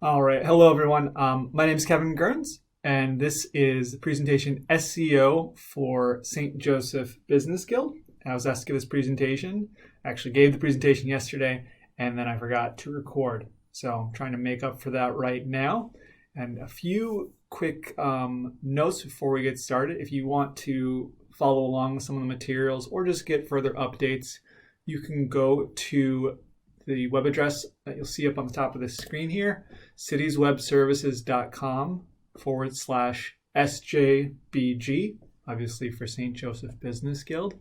All right. Hello, everyone. My name is Kevin Gerns, and this is the presentation SEO for St. Joseph Business Guild. I was asked to give this presentation. I actually gave the presentation yesterday, and then I forgot to record. So I'm trying to make up for that right now. And a few quick notes before we get started. If you want to follow along with some of the materials or just get further updates, you can go to the web address that you'll see up on the top of this screen here, citieswebservices.com/SJBG, obviously for St. Joseph Business Guild.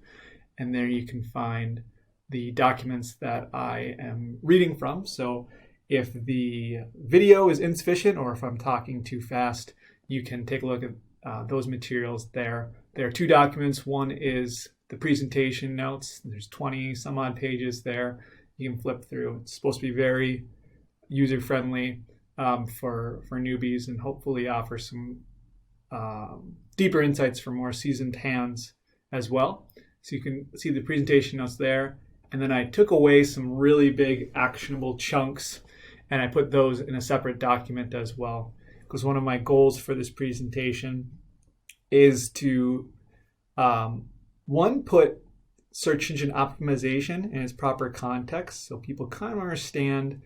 And there you can find the documents that I am reading from. So if the video is insufficient or if I'm talking too fast, you can take a look at those materials there. There are two documents. One is the presentation notes. There's 20 some odd pages there. You can flip through. It's supposed to be very user-friendly for newbies and hopefully offer some deeper insights for more seasoned hands as well. So you can see the presentation notes there. And then I took away some really big actionable chunks and I put those in a separate document as well. Because one of my goals for this presentation is to, put search engine optimization in its proper context so people kind of understand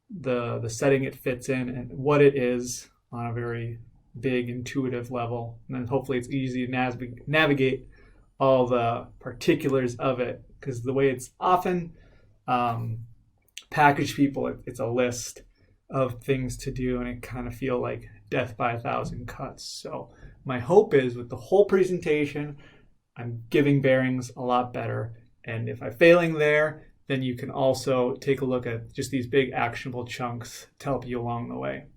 the setting it fits in and what it is on a very big intuitive level. And then hopefully it's easy to navigate all the particulars of it, because the way it's often packaged people, it's a list of things to do and it kind of feel like death by a thousand cuts. So my hope is with the whole presentation, I'm giving bearings a lot better. And if I'm failing there, then you can also take a look at just these big actionable chunks to help you along the way.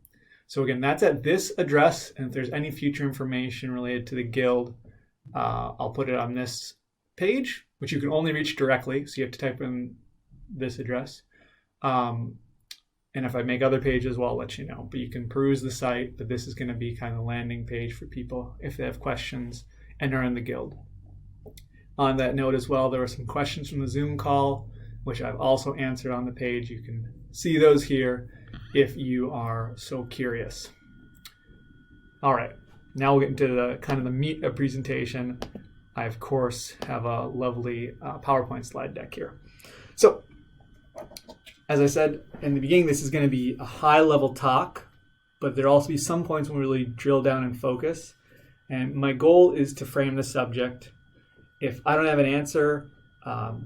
So again, that's at this address. And if there's any future information related to the guild, I'll put it on this page, which you can only reach directly. So you have to type in this address. And if I make other pages, well, I'll let you know. But you can peruse the site, but this is going to be kind of a landing page for people if they have questions and are in the guild. On that note as well, there were some questions from the Zoom call, which I've also answered on the page. You can see those here if you are so curious. All right, now we'll get into the kind of the meat of presentation. I, of course, have a lovely PowerPoint slide deck here. So, as I said in the beginning, this is going to be a high-level talk, but there'll also be some points when we really drill down and focus. And my goal is to frame the subject. If I don't have an answer,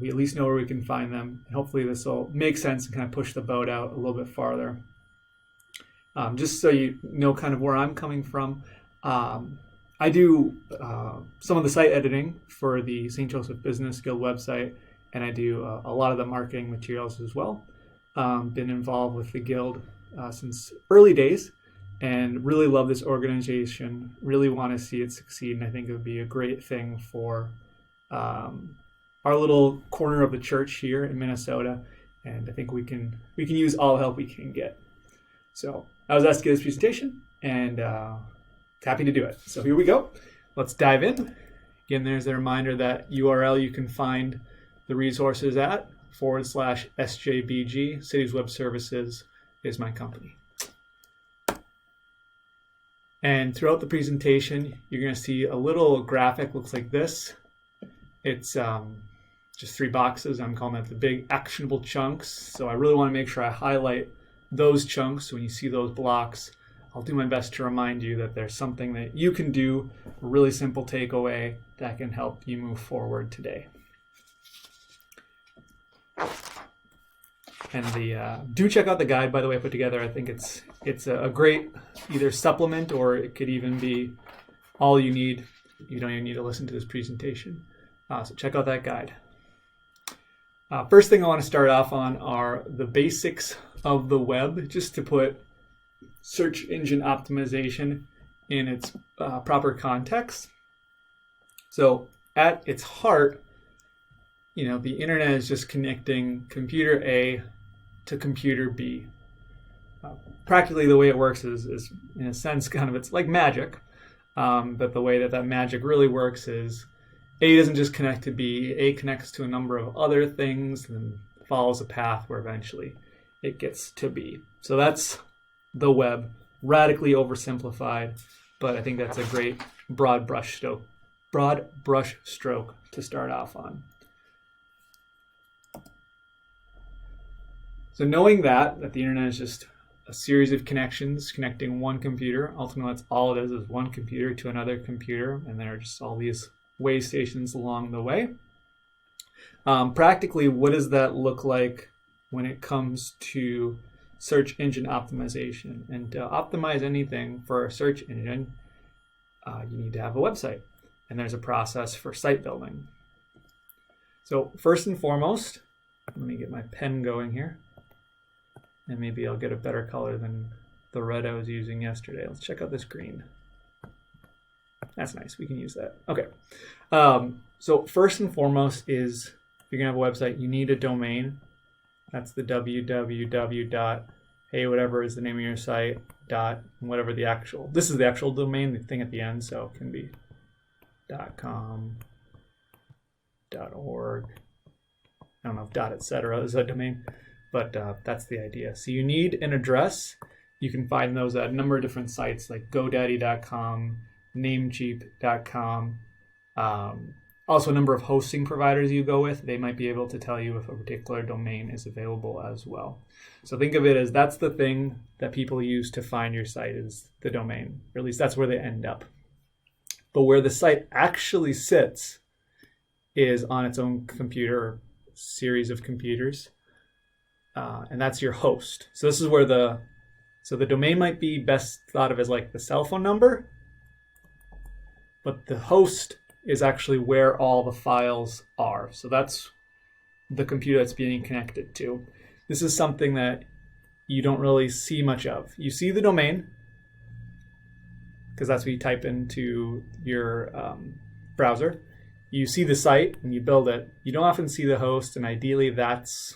we at least know where we can find them. And hopefully this will make sense and kind of push the boat out a little bit farther. Just so you know kind of where I'm coming from, I do some of the site editing for the St. Joseph Business Guild website, and I do a lot of the marketing materials as well. Been involved with the guild since early days and really love this organization, really want to see it succeed, and I think it would be a great thing for our little corner of the church here in Minnesota, and I think we can use all the help we can get. So I was asked to give this presentation, and happy to do it. So here we go. Let's dive in. Again, there's a reminder that URL you can find the resources at /SJBG. Cities Web Services is my company. And throughout the presentation, you're going to see a little graphic looks like this. It's just 3 boxes. I'm calling it the big actionable chunks. So I really want to make sure I highlight those chunks. So when you see those blocks, I'll do my best to remind you that there's something that you can do, a really simple takeaway that can help you move forward today. And do check out the guide, by the way, I put together. I think it's a great either supplement or it could even be all you need. You don't even need to listen to this presentation. So check out that guide. First thing I want to start off on are the basics of the web, just to put search engine optimization in its proper context. So at its heart, the internet is just connecting computer A to computer B. Practically the way it works is in a sense it's like magic, but the way that magic really works is A doesn't just connect to B, A connects to a number of other things and follows a path where eventually it gets to B. So that's the web, radically oversimplified, but I think that's a great broad brush stroke to start off on. So knowing that the internet is just a series of connections connecting one computer, ultimately that's all it is one computer to another computer, and there are just all these way stations along the way. Practically, what does that look like when it comes to search engine optimization? And to optimize anything for a search engine, you need to have a website, and there's a process for site building. So first and foremost, let me get my pen going here, and maybe I'll get a better color than the red I was using yesterday. Let's check out this green. That's nice, we can use that. Okay, so first and foremost is, if you're gonna have a website, you need a domain. That's the www. Hey, whatever is the name of your site, whatever the actual, this is the actual domain, the thing at the end, so it can be .com, .org. I don't know if .etc. is a domain, but that's the idea. So you need an address. You can find those at a number of different sites like GoDaddy.com, Namecheap.com. Also, a number of hosting providers you go with, they might be able to tell you if a particular domain is available as well. So think of it as that's the thing that people use to find your site, is the domain, or at least that's where they end up. But where the site actually sits is on its own computer, or series of computers, and that's your host. So this is where the domain might be best thought of as like the cell phone number, but the host is actually where all the files are. So that's the computer that's being connected to. This is something that you don't really see much of. You see the domain, because that's what you type into your browser. You see the site and you build it. You don't often see the host, and ideally that's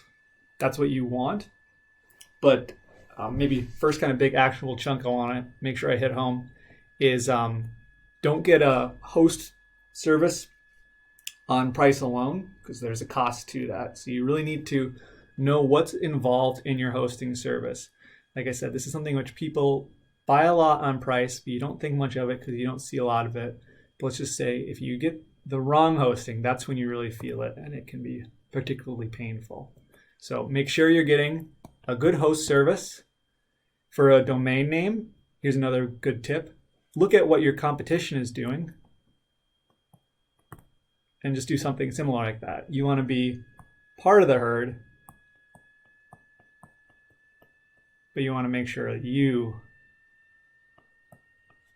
what you want. But maybe first kind of big actual chunk I want to make sure I hit home is don't get a host service on price alone, because there's a cost to that. So you really need to know what's involved in your hosting service. Like I said, this is something which people buy a lot on price, but you don't think much of it because you don't see a lot of it. But let's just say if you get the wrong hosting, that's when you really feel it, and it can be particularly painful. So make sure you're getting a good host service. For a domain name, here's another good tip. Look at what your competition is doing and just do something similar like that. You want to be part of the herd, but you want to make sure that you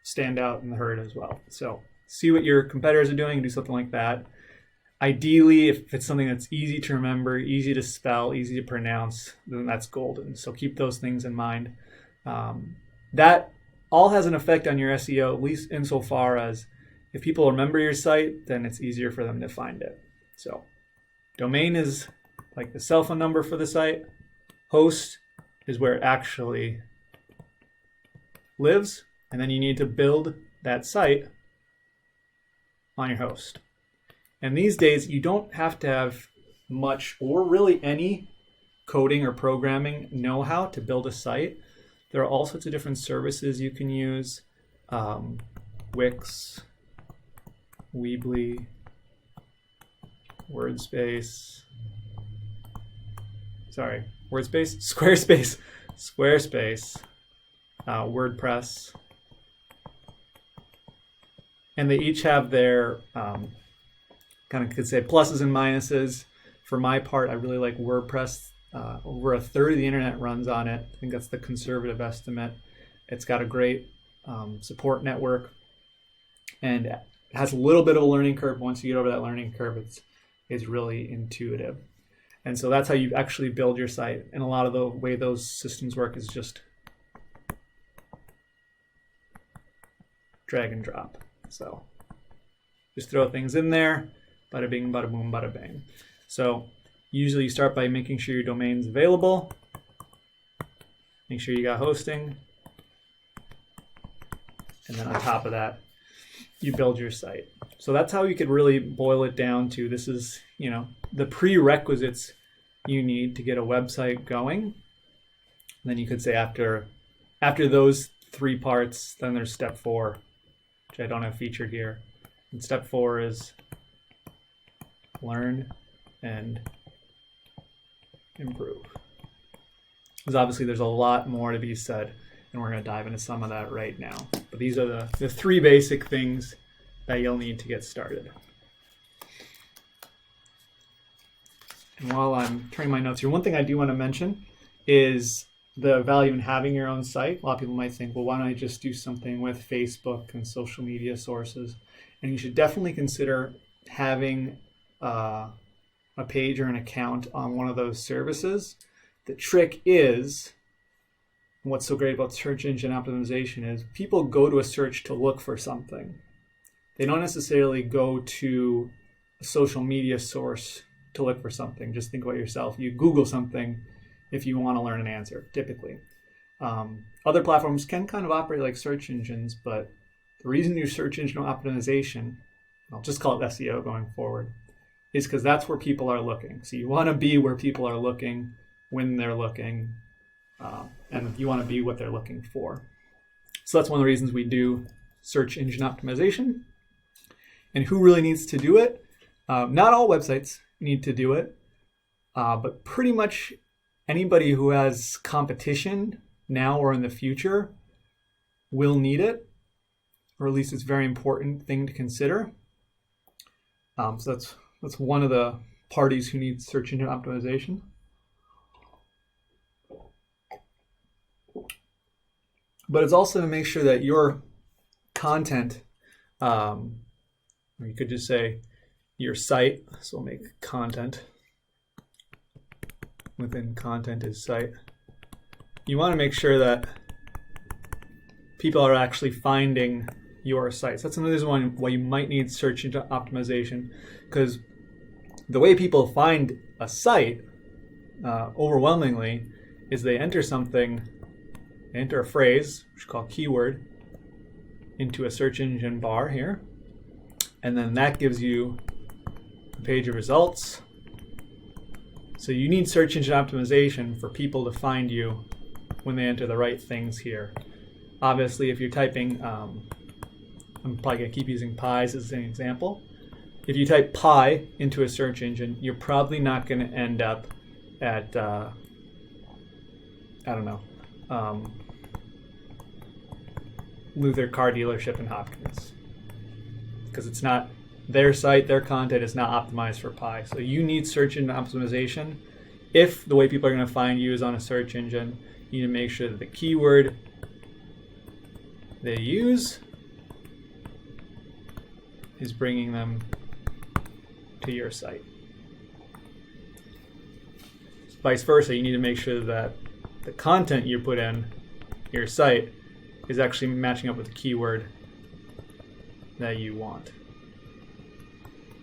stand out in the herd as well. So see what your competitors are doing and do something like that. Ideally, if it's something that's easy to remember, easy to spell, easy to pronounce, then that's golden. So keep those things in mind. That all has an effect on your SEO, at least insofar as if people remember your site, then it's easier for them to find it. So domain is like the cell phone number for the site. Host is where it actually lives. And then you need to build that site on your host. And these days, you don't have to have much or really any coding or programming know-how to build a site. There are all sorts of different services you can use. Wix, Weebly, Squarespace, WordPress. And they each have their kind of could say pluses and minuses. For my part, I really like WordPress. Over a third of the internet runs on it. I think that's the conservative estimate. It's got a great support network, and it has a little bit of a learning curve. Once you get over that learning curve, it's really intuitive. And so that's how you actually build your site. And a lot of the way those systems work is just drag and drop. So just throw things in there, bada bing, bada boom, bada bang. So usually you start by making sure your domain's available, make sure you got hosting, and then on top of that, you build your site. So that's how you could really boil it down to, this is, the prerequisites you need to get a website going. And then you could say after After those 3 parts, then there's step 4, which I don't have featured here. And step 4 is learn and improve. Because obviously there's a lot more to be said, and we're going to dive into some of that right now. But these are the 3 basic things that you'll need to get started. And while I'm turning my notes here, one thing I do want to mention is the value in having your own site. A lot of people might think, well, why don't I just do something with Facebook and social media sources? And you should definitely consider having a page or an account on one of those services. The trick is, what's so great about search engine optimization is people go to a search to look for something. They don't necessarily go to a social media source to look for something. Just think about yourself. You Google something if you want to learn an answer, typically. Other platforms can kind of operate like search engines, but the reason you search engine optimization, I'll just call it SEO going forward, is because that's where people are looking. So you want to be where people are looking when they're looking, and you want to be what they're looking for. So that's one of the reasons we do search engine optimization. And who really needs to do it? Not all websites need to do it, but pretty much anybody who has competition now or in the future will need it, or at least it's a very important thing to consider. So that's one of the parties who need search engine optimization. But it's also to make sure that your content, or you could just say your site, so we'll make content. Within content is site. You want to make sure that people are actually finding your site. So that's another reason why you might need search engine optimization, because the way people find a site overwhelmingly is they enter something, enter a phrase, which is called keyword, into a search engine bar here, and then that gives you a page of results. So you need search engine optimization for people to find you when they enter the right things here. Obviously, if you're typing, I'm probably going to keep using pies as an example. If you type pie into a search engine, you're probably not going to end up at, Luther Car Dealership in Hopkins, because it's not their site, their content is not optimized for pie. So you need search engine optimization. If the way people are going to find you is on a search engine, you need to make sure that the keyword they use is bringing them to your site. Vice versa, you need to make sure that the content you put in your site is actually matching up with the keyword that you want.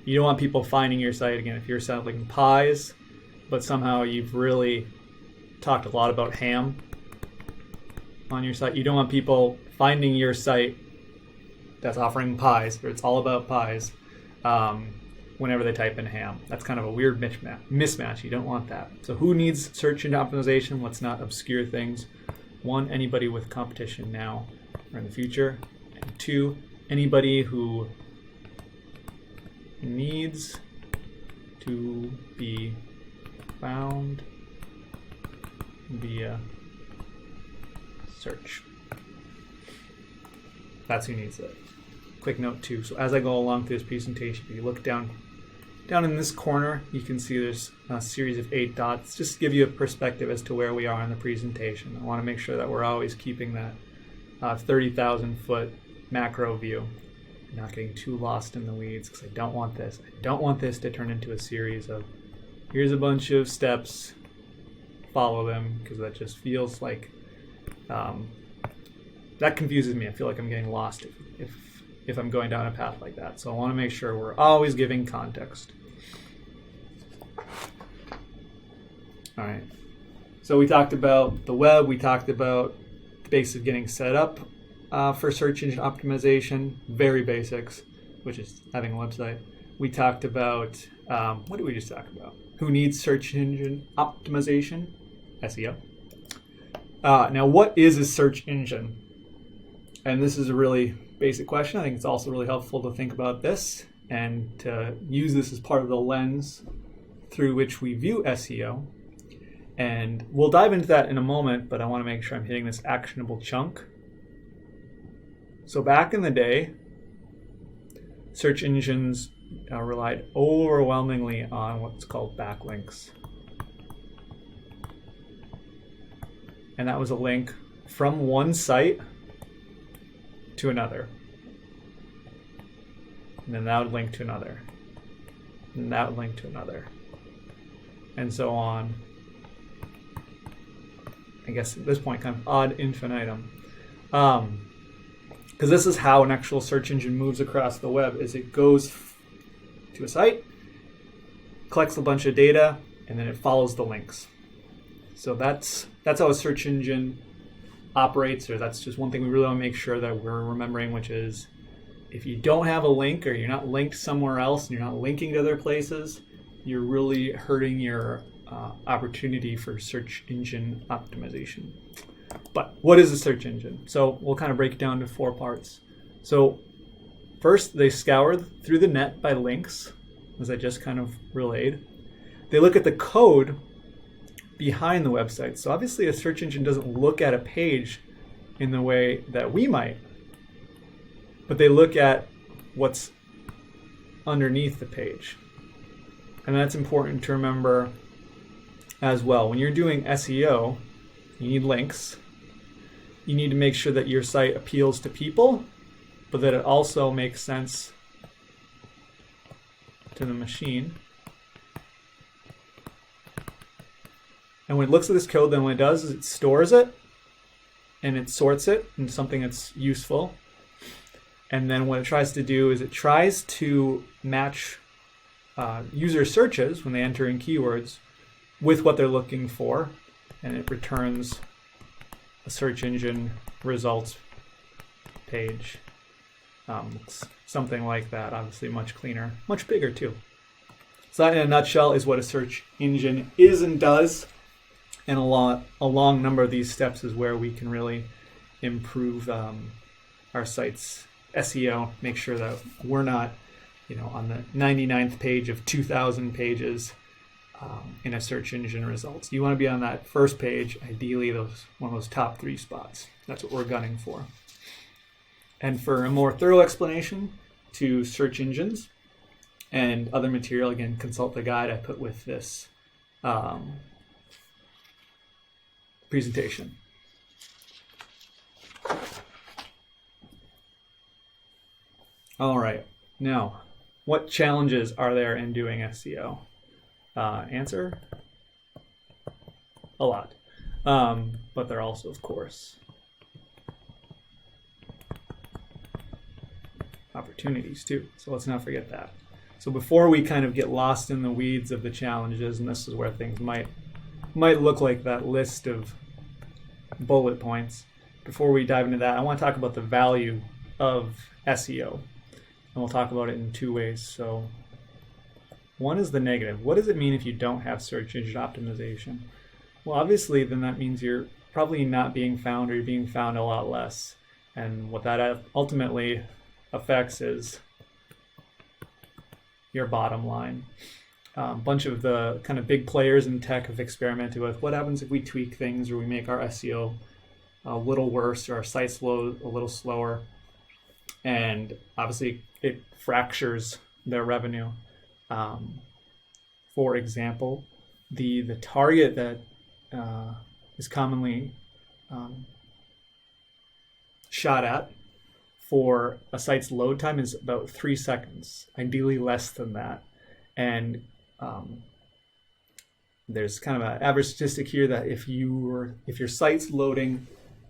You don't want people finding your site, again, if you're selling pies, but somehow you've really talked a lot about ham on your site. You don't want people finding your site that's offering pies, or it's all about pies, whenever they type in ham. That's kind of a weird mismatch. You don't want that. So who needs search engine optimization? Let's not obscure things. 1, anybody with competition now or in the future. And 2, anybody who needs to be found via search. That's who needs it. Quick note too. So as I go along through this presentation, if you look down in this corner, you can see there's a series of 8 dots, just to give you a perspective as to where we are in the presentation. I want to make sure that we're always keeping that 30,000 foot macro view, not getting too lost in the weeds, because I don't want this. I don't want this to turn into a series of, here's a bunch of steps, follow them, because that just feels like, that confuses me. I feel like I'm getting lost if I'm going down a path like that. So I want to make sure we're always giving context. All right. So we talked about the web. We talked about the basics of getting set up for search engine optimization, very basics, which is having a website. We talked about, what did we just talk about? Who needs search engine optimization? SEO. Now, what is a search engine? And this is a really basic question. I think it's also really helpful to think about this and to use this as part of the lens through which we view SEO. And we'll dive into that in a moment, but I want to make sure I'm hitting this actionable chunk. So back in the day, search engines relied overwhelmingly on what's called backlinks. And that was a link from one site to another. And then that would link to another. And that would link to another. And so on. I guess at this point, kind of ad infinitum. Because this is how an actual search engine moves across the web, is it goes to a site, collects a bunch of data, and then it follows the links. So that's how a search engine operates, or that's just one thing we really want to make sure that we're remembering, which is if you don't have a link or you're not linked somewhere else and you're not linking to other places, you're really hurting your opportunity for search engine optimization. But what is a search engine? So we'll kind of break it down to 4 parts. So first, they scour through the net by links, as I just kind of relayed. They look at the code behind the website. So obviously a search engine doesn't look at a page in the way that we might, but they look at what's underneath the page. And that's important to remember as well. When you're doing SEO, you need links. You need to make sure that your site appeals to people, but that it also makes sense to the machine. And when it looks at this code, then what it does is it stores it and it sorts it into something that's useful. And then what it tries to do is it tries to match user searches when they enter in keywords with what they're looking for, and it returns a search engine results page. Something like that, obviously much cleaner, much bigger too. So that in a nutshell is what a search engine is and does. And a long number of these steps is where we can really improve our site's SEO, make sure that we're not, on the 99th page of 2,000 pages in a search engine results. You want to be on that first page, ideally one of those top 3 spots. That's what we're gunning for. And for a more thorough explanation to search engines and other material, again, consult the guide I put with this presentation. All right. Now, what challenges are there in doing SEO? Answer: a lot. But there are also, of course, opportunities too. So let's not forget that. So before we kind of get lost in the weeds of the challenges, and this is where things might look like that list of bullet points, before we dive into that, I want to talk about the value of SEO. And we'll talk about it in 2 ways. So one is the negative. What does it mean if you don't have search engine optimization? Well, obviously, then that means you're probably not being found, or you're being found a lot less. And what that ultimately affects is your bottom line. A bunch of the kind of big players in tech have experimented with what happens if we tweak things or we make our SEO a little worse or our site's load a little slower. And obviously it fractures their revenue. For example, the target that is commonly shot at for a site's load time is about 3 seconds, ideally less than that. And there's kind of an average statistic here that if your site's loading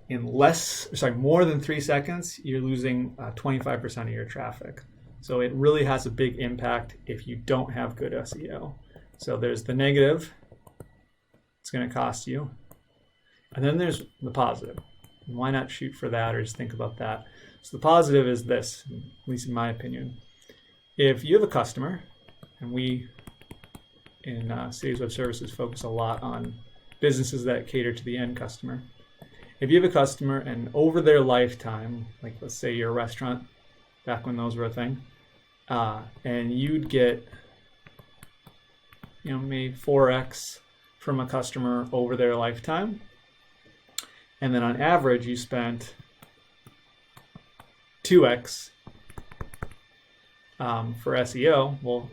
in more than 3 seconds, you're losing 25% of your traffic. So it really has a big impact if you don't have good SEO. So there's the negative, it's going to cost you. And then there's the positive. And why not shoot for that or just think about that? So the positive is this, at least in my opinion. If you have a customer, and we in Cities Web Services focus a lot on businesses that cater to the end customer. if you have a customer and over their lifetime, like let's say you're a restaurant, back when those were a thing, and you'd get, maybe 4x from a customer over their lifetime, and then on average you spent 2x for SEO, well,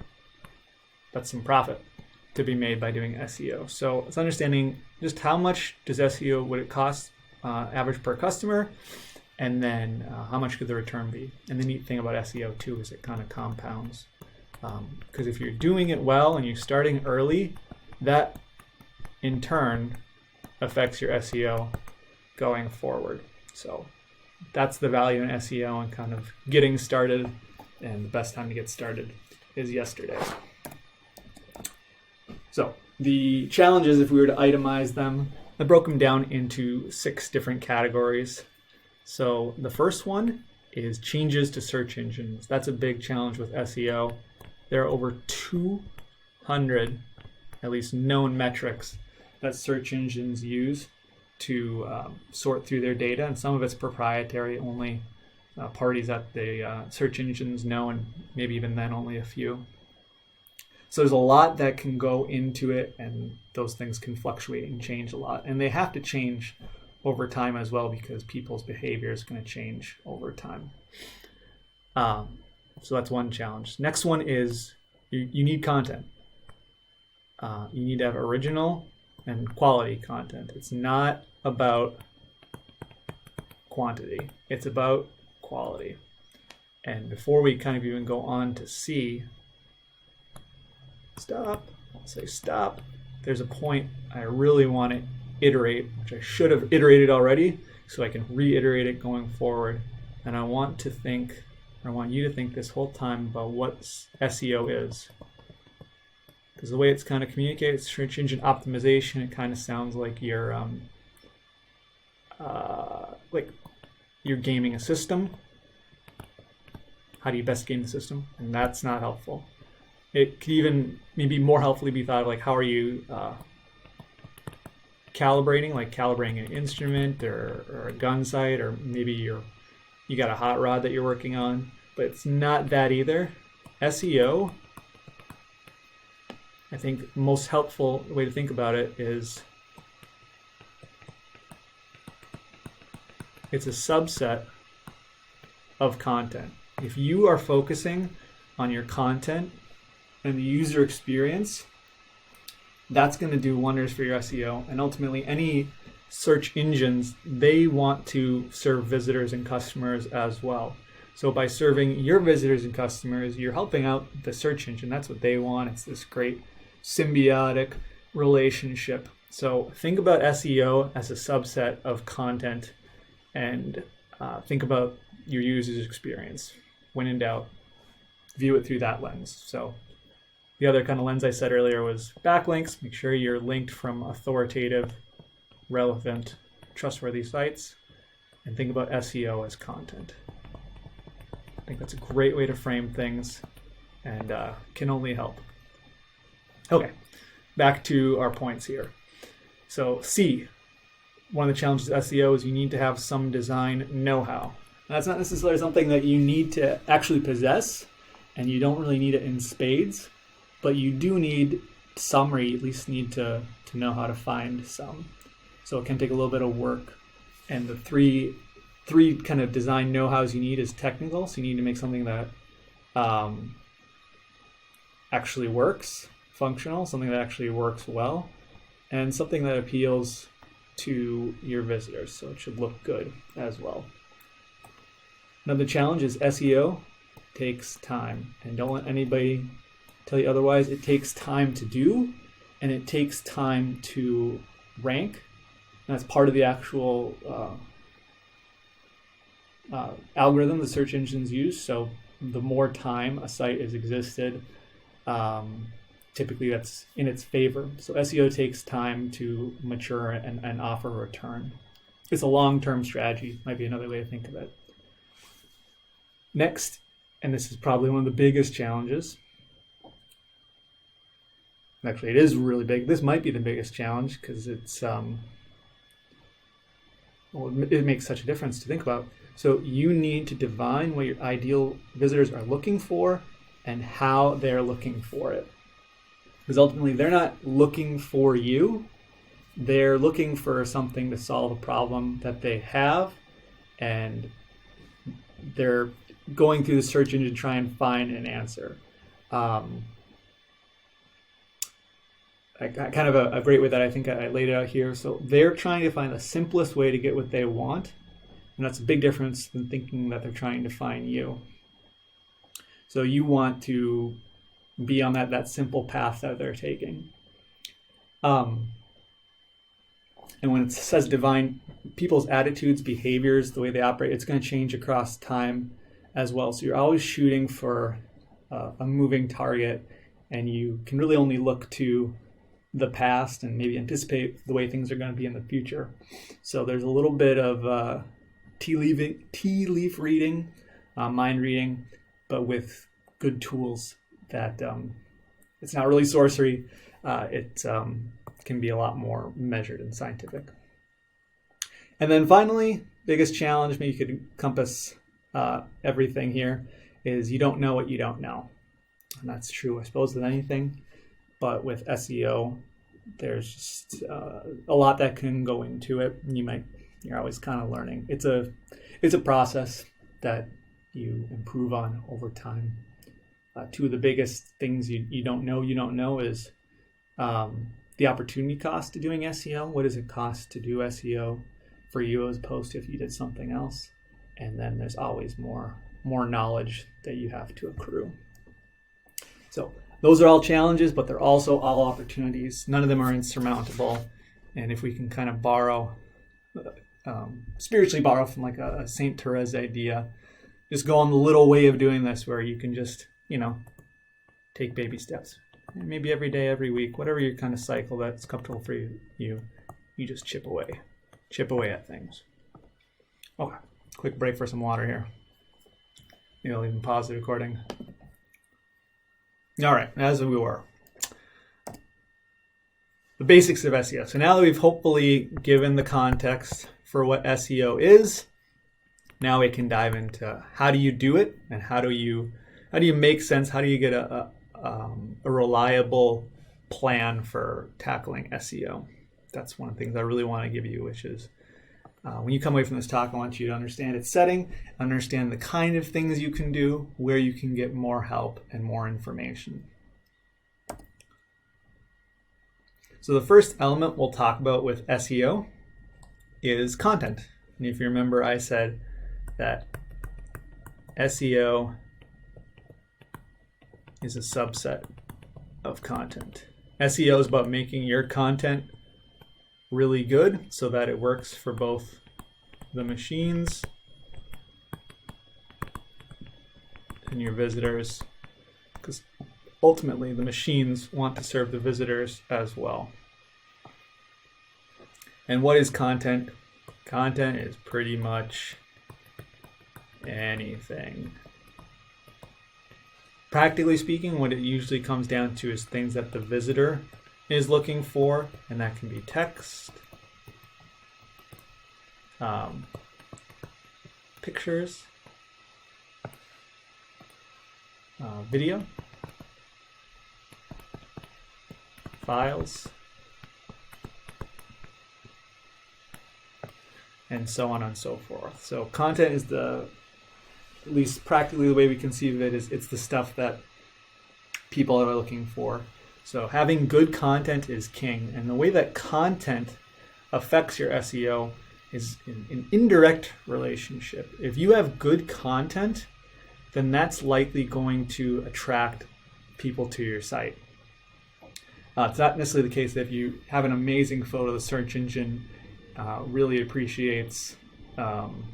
that's some profit to be made by doing SEO. So it's understanding just how much does SEO, would it cost average per customer, and then how much could the return be. And the neat thing about SEO too is it kind of compounds. Because if you're doing it well and you're starting early, that in turn affects your SEO going forward. So that's the value in SEO and kind of getting started. And the best time to get started is yesterday. So the challenges, if we were to itemize them, I broke them down into 6 different categories. So the first one is changes to search engines. That's a big challenge with SEO. There are over 200, at least, known metrics that search engines use to sort through their data, and some of it's proprietary, only parties that the search engines know, and maybe even then only a few. So there's a lot that can go into it, and those things can fluctuate and change a lot, and they have to change over time as well because people's behavior is going to change over time. So that's one challenge. Next one is you need content. You need to have original and quality content. It's not about quantity. It's about quality. And before we kind of even go on to see, stop, I'll say stop. There's a point I really want to iterate, which I should have iterated already, so I can reiterate it going forward. And I want you to think this whole time about what SEO is. Because the way it's kind of communicated, search engine optimization, it kind of sounds like you're gaming a system. How do you best game the system? And that's not helpful. It could even maybe more helpfully be thought of like, how are you calibrating an instrument or a gun sight, or maybe you got a hot rod that you're working on, but it's not that either. SEO, I think most helpful way to think about it is it's a subset of content. If you are focusing on your content and the user experience, that's going to do wonders for your SEO. And ultimately, any search engines, they want to serve visitors and customers as well. So by serving your visitors and customers, you're helping out the search engine. That's what they want. It's this great symbiotic relationship. So think about SEO as a subset of content, and think about your user's experience. When in doubt, view it through that lens. So the other kind of lens I said earlier was backlinks. Make sure you're linked from authoritative, relevant, trustworthy sites, and think about SEO as content. I think that's a great way to frame things, and can only help. Okay, back to our points here. So C, one of the challenges of SEO is you need to have some design know-how. That's not necessarily something that you need to actually possess, and you don't really need it in spades, but you do need some, or you at least need to know how to find some. So it can take a little bit of work. And the three kind of design know-hows you need is technical. So you need to make something that actually works, functional, something that actually works well, and something that appeals to your visitors. So it should look good as well. Another challenge is SEO takes time, and don't let anybody tell you otherwise. It takes time to do, and it takes time to rank. And that's part of the actual algorithm the search engines use. So the more time a site has existed, typically that's in its favor. So SEO takes time to mature and offer a return. It's a long-term strategy, might be another way to think of it. Next, and this is probably one of the biggest challenges. Actually, it is really big. This might be the biggest challenge because it's well, it makes such a difference to think about. So you need to divine what your ideal visitors are looking for and how they're looking for it. Because ultimately, they're not looking for you. They're looking for something to solve a problem that they have, and they're going through the search engine to try and find an answer. Kind of a great way that I think I laid it out here. So they're trying to find the simplest way to get what they want. And that's a big difference than thinking that they're trying to find you. So you want to be on that simple path that they're taking. And when it says divine, people's attitudes, behaviors, the way they operate, it's going to change across time as well. So you're always shooting for a moving target, and you can really only look to the past and maybe anticipate the way things are going to be in the future. So there's a little bit of tea leaf reading, mind reading, but with good tools that it's not really sorcery. It can be a lot more measured and scientific. And then finally, biggest challenge, maybe you could encompass everything here, is you don't know what you don't know. And that's true, I suppose, with anything. But with SEO, there's just a lot that can go into it. You're always kind of learning. It's a process that you improve on over time. Two of the biggest things you don't know is the opportunity cost to doing SEO. What does it cost to do SEO for you as opposed to if you did something else? And then there's always more knowledge that you have to accrue. So those are all challenges, but they're also all opportunities. None of them are insurmountable. And if we can kind of spiritually borrow from like a Saint Therese idea, just go on the little way of doing this where you can just, take baby steps. And maybe every day, every week, whatever your kind of cycle that's comfortable for you just chip away at things. Okay, quick break for some water here. Maybe I'll even pause the recording. All right, as we were. The basics of SEO. So now that we've hopefully given the context for what SEO is, now we can dive into how do you do it and how do you make sense, how do you get a reliable plan for tackling SEO. That's one of the things I really want to give you, which is when you come away from this talk, I want you to understand its setting, understand the kind of things you can do, where you can get more help and more information. So the first element we'll talk about with SEO is content. And if you remember, I said that SEO is a subset of content. SEO is about making your content really good so that it works for both the machines and your visitors, because ultimately the machines want to serve the visitors as well. And what is content? Content is pretty much anything. Practically speaking, what it usually comes down to is things that the visitor is looking for, and that can be text, pictures, video, files, and so on and so forth. So content is at least practically the way we conceive of it, is it's the stuff that people are looking for. So having good content is king. And the way that content affects your SEO is an indirect relationship. If you have good content, then that's likely going to attract people to your site. It's not necessarily the case that if you have an amazing photo, the search engine really appreciates an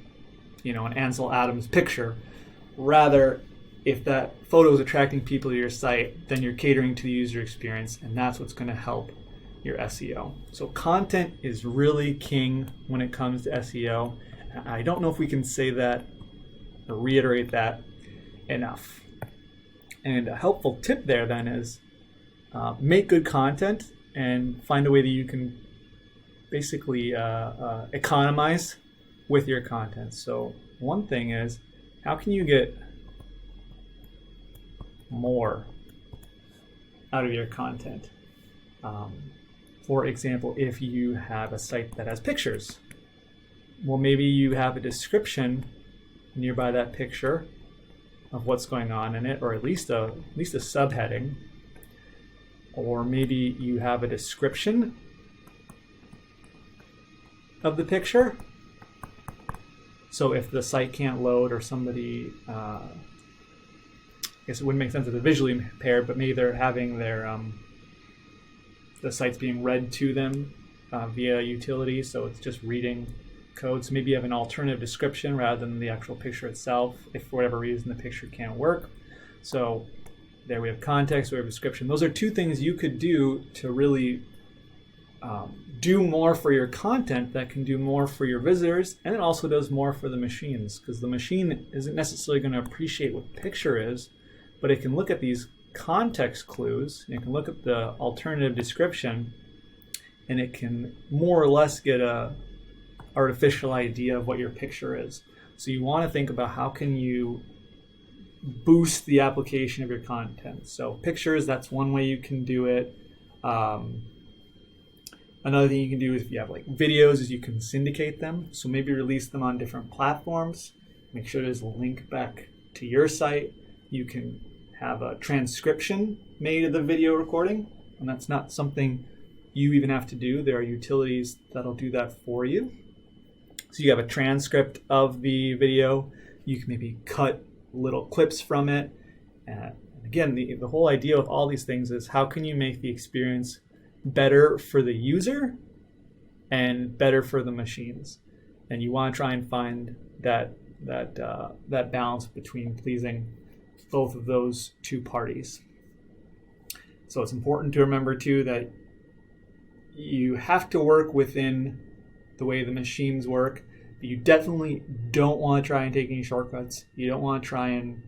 Ansel Adams picture. Rather, if that photo is attracting people to your site, then you're catering to the user experience, and that's what's going to help your SEO. So content is really king when it comes to SEO. I don't know if we can say that or reiterate that enough. And a helpful tip there then is make good content and find a way that you can basically economize with your content. So one thing is, how can you get more out of your content? For example, if you have a site that has pictures, well, maybe you have a description nearby that picture of what's going on in it, or at least a subheading. Or maybe you have a description of the picture. So if the site can't load, or somebody, I guess it wouldn't make sense if they're visually impaired, but maybe they're having their the site's being read to them via utility, so it's just reading code. So maybe you have an alternative description rather than the actual picture itself, if for whatever reason the picture can't work. So there we have context, we have description. Those are two things you could do to really do more for your content that can do more for your visitors, and it also does more for the machines, because the machine isn't necessarily going to appreciate what the picture is, but it can look at these context clues, and it can look at the alternative description, and it can more or less get a artificial idea of what your picture is. So you want to think about how can you boost the application of your content. So pictures, that's one way you can do it. Another thing you can do is, if you have like videos, is you can syndicate them. So maybe release them on different platforms. Make sure there's a link back to your site. You can have a transcription made of the video recording, and that's not something you even have to do. There are utilities that'll do that for you. So you have a transcript of the video. You can maybe cut little clips from it. And again, the whole idea with all these things is, how can you make the experience better for the user and better for the machines? And you want to try and find that balance between pleasing both of those two parties. So it's important to remember too that you have to work within the way the machines work, but you definitely don't want to try and take any shortcuts. You don't want to try and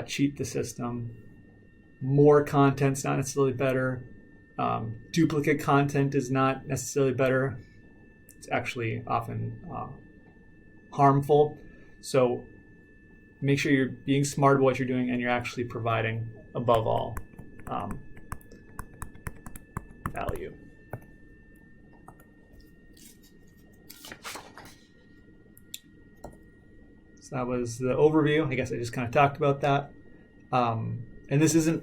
cheat the system. More content's not necessarily better. Duplicate content is not necessarily better. It's actually often harmful. So make sure you're being smart about what you're doing, and you're actually providing, above all, value. So that was the overview. I guess I just kind of talked about that. And this isn't,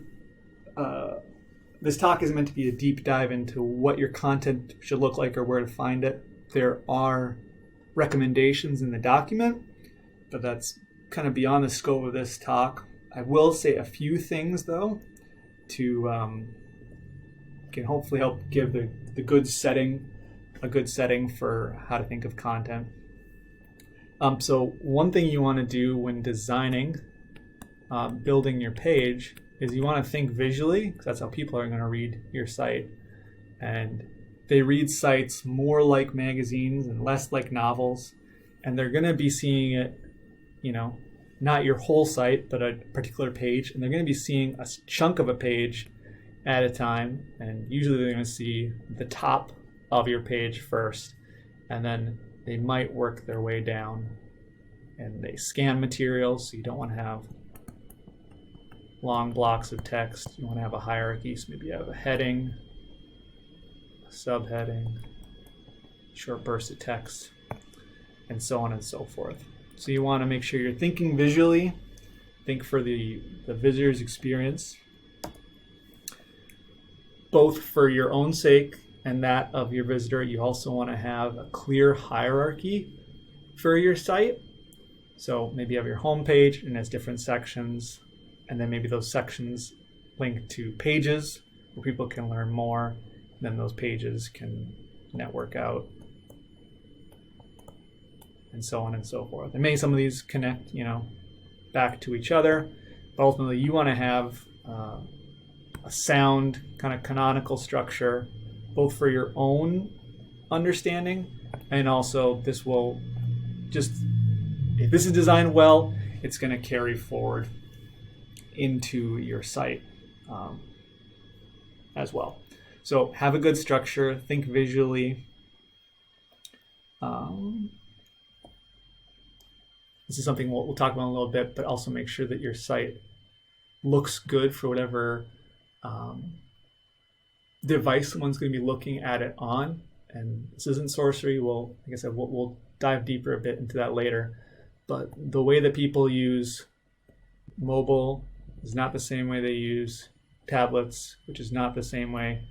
this talk isn't meant to be a deep dive into what your content should look like or where to find it. There are recommendations in the document, but that's kind of beyond the scope of this talk. I will say a few things though to can hopefully help give the good setting, a good setting for how to think of content. So one thing you want to do when designing, building your page, is you want to think visually, because that's how people are going to read your site. And they read sites more like magazines and less like novels, and they're going to be seeing it, not your whole site, but a particular page, and they're going to be seeing a chunk of a page at a time, and usually they're going to see the top of your page first, and then they might work their way down, and they scan materials, so you don't want to have long blocks of text. You want to have a hierarchy, so maybe you have a heading, a subheading, short burst of text, and so on and so forth. So you want to make sure you're thinking visually, think for the visitor's experience, both for your own sake and that of your visitor. You also want to have a clear hierarchy for your site. So maybe you have your home page and has different sections, and then maybe those sections link to pages where people can learn more. Then those pages can network out, and so on and so forth. And maybe some of these connect, back to each other. But ultimately, you want to have a sound kind of canonical structure, both for your own understanding, and also this will just, if this is designed well, it's going to carry forward into your site as well. So have a good structure, think visually. This is something we'll talk about in a little bit, but also make sure that your site looks good for whatever device someone's going to be looking at it on. And this isn't sorcery. Like I said, we'll dive deeper a bit into that later. But the way that people use mobile is not the same way they use tablets, which is not the same way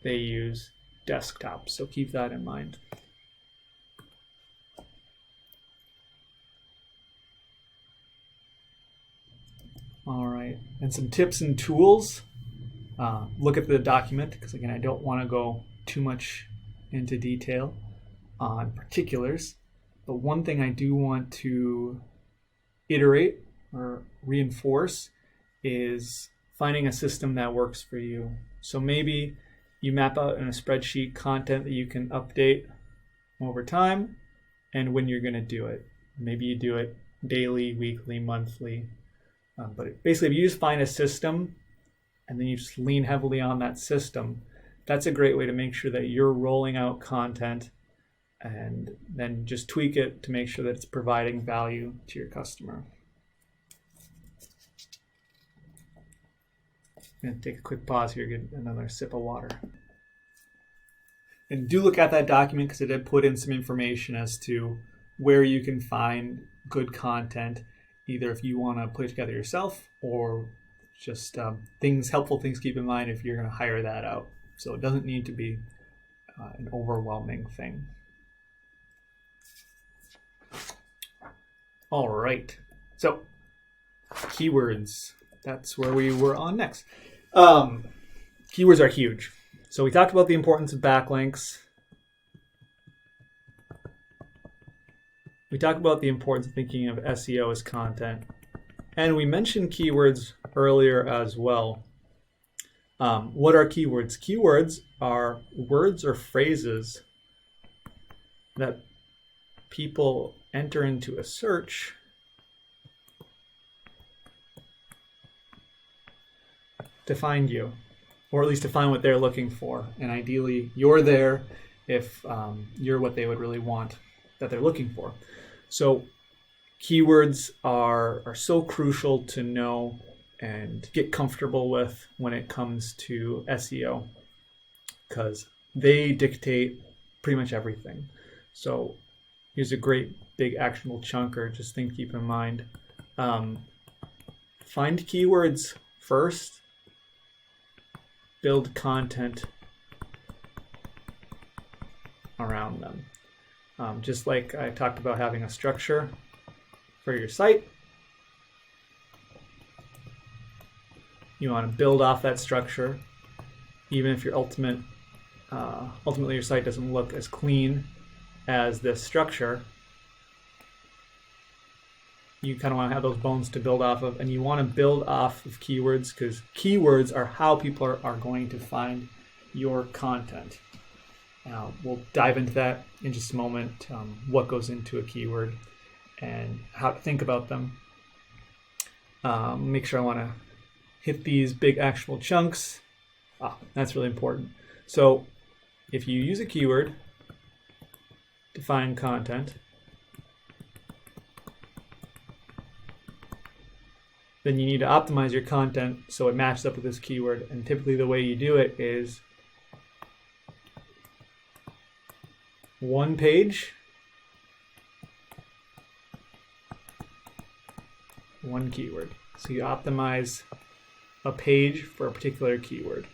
they use desktops. So keep that in mind. All right, and some tips and tools. Look at the document, because again, I don't want to go too much into detail on particulars. But one thing I do want to iterate or reinforce is finding a system that works for you. So maybe you map out in a spreadsheet content that you can update over time and when you're going to do it. Maybe you do it daily, weekly, monthly. But basically, if you just find a system and then you just lean heavily on that system, that's a great way to make sure that you're rolling out content and then just tweak it to make sure that it's providing value to your customer. I'm going to take a quick pause here, get another sip of water. And do look at that document, because it did put in some information as to where you can find good content, either if you want to put it together yourself or just helpful things to keep in mind if you're going to hire that out. So it doesn't need to be an overwhelming thing. All right, so keywords, that's where we were on next. Keywords are huge. So we talked about the importance of backlinks. We talked about the importance of thinking of SEO as content. And we mentioned keywords earlier as well. What are keywords? Keywords are words or phrases that people enter into a search to find you, or at least to find what they're looking for. And ideally, you're there if you're what they would really want that they're looking for. So keywords are so crucial to know and get comfortable with when it comes to SEO, because they dictate pretty much everything. So here's a great big actionable chunker. Just keep in mind. Find keywords first. Build content around them. Just like I talked about having a structure for your site, you want to build off that structure, even if your ultimately your site doesn't look as clean as this structure. You kind of want to have those bones to build off of, and you want to build off of keywords, because keywords are how people are going to find your content. Now, we'll dive into that in just a moment, what goes into a keyword and how to think about them. Make sure I want to hit these big actionable chunks. That's really important. So if you use a keyword to find content, then you need to optimize your content so it matches up with this keyword. And typically the way you do it is one page, one keyword. So you optimize a page for a particular keyword.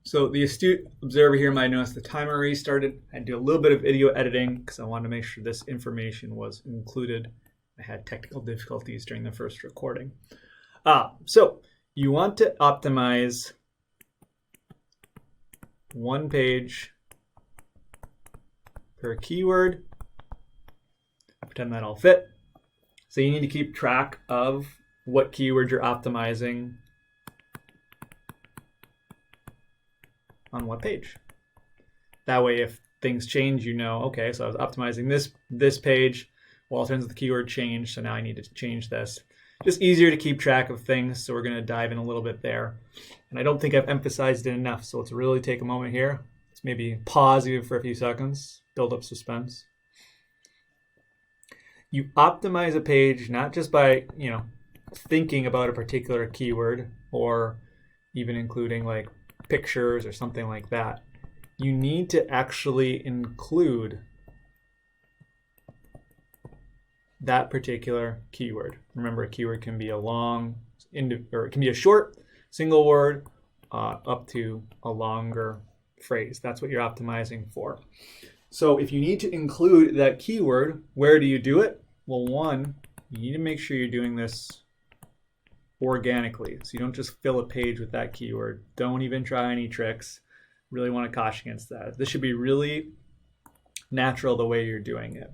So the astute observer here might notice the timer restarted. I do a little bit of video editing because I wanted to make sure this information was included. I had technical difficulties during the first recording. So you want to optimize one page per keyword. Pretend that all fit. So you need to keep track of what keywords you're optimizing on what page. That way, if things change, you know, okay, so I was optimizing this page. Well, it turns out the keyword changed, so now I need to change this. Just easier to keep track of things, so we're going to dive in a little bit there. And I don't think I've emphasized it enough, so let's really take a moment here. Let's maybe pause even for a few seconds, build up suspense. You optimize a page not just by, thinking about a particular keyword or even including like pictures or something like that. You need to actually include that particular keyword. Remember, a keyword can be or it can be a short single word up to a longer phrase. That's what you're optimizing for. So if you need to include that keyword, where do you do it? Well, one, you need to make sure you're doing this organically. So you don't just fill a page with that keyword. Don't even try any tricks. Really want to caution against that. This should be really natural the way you're doing it.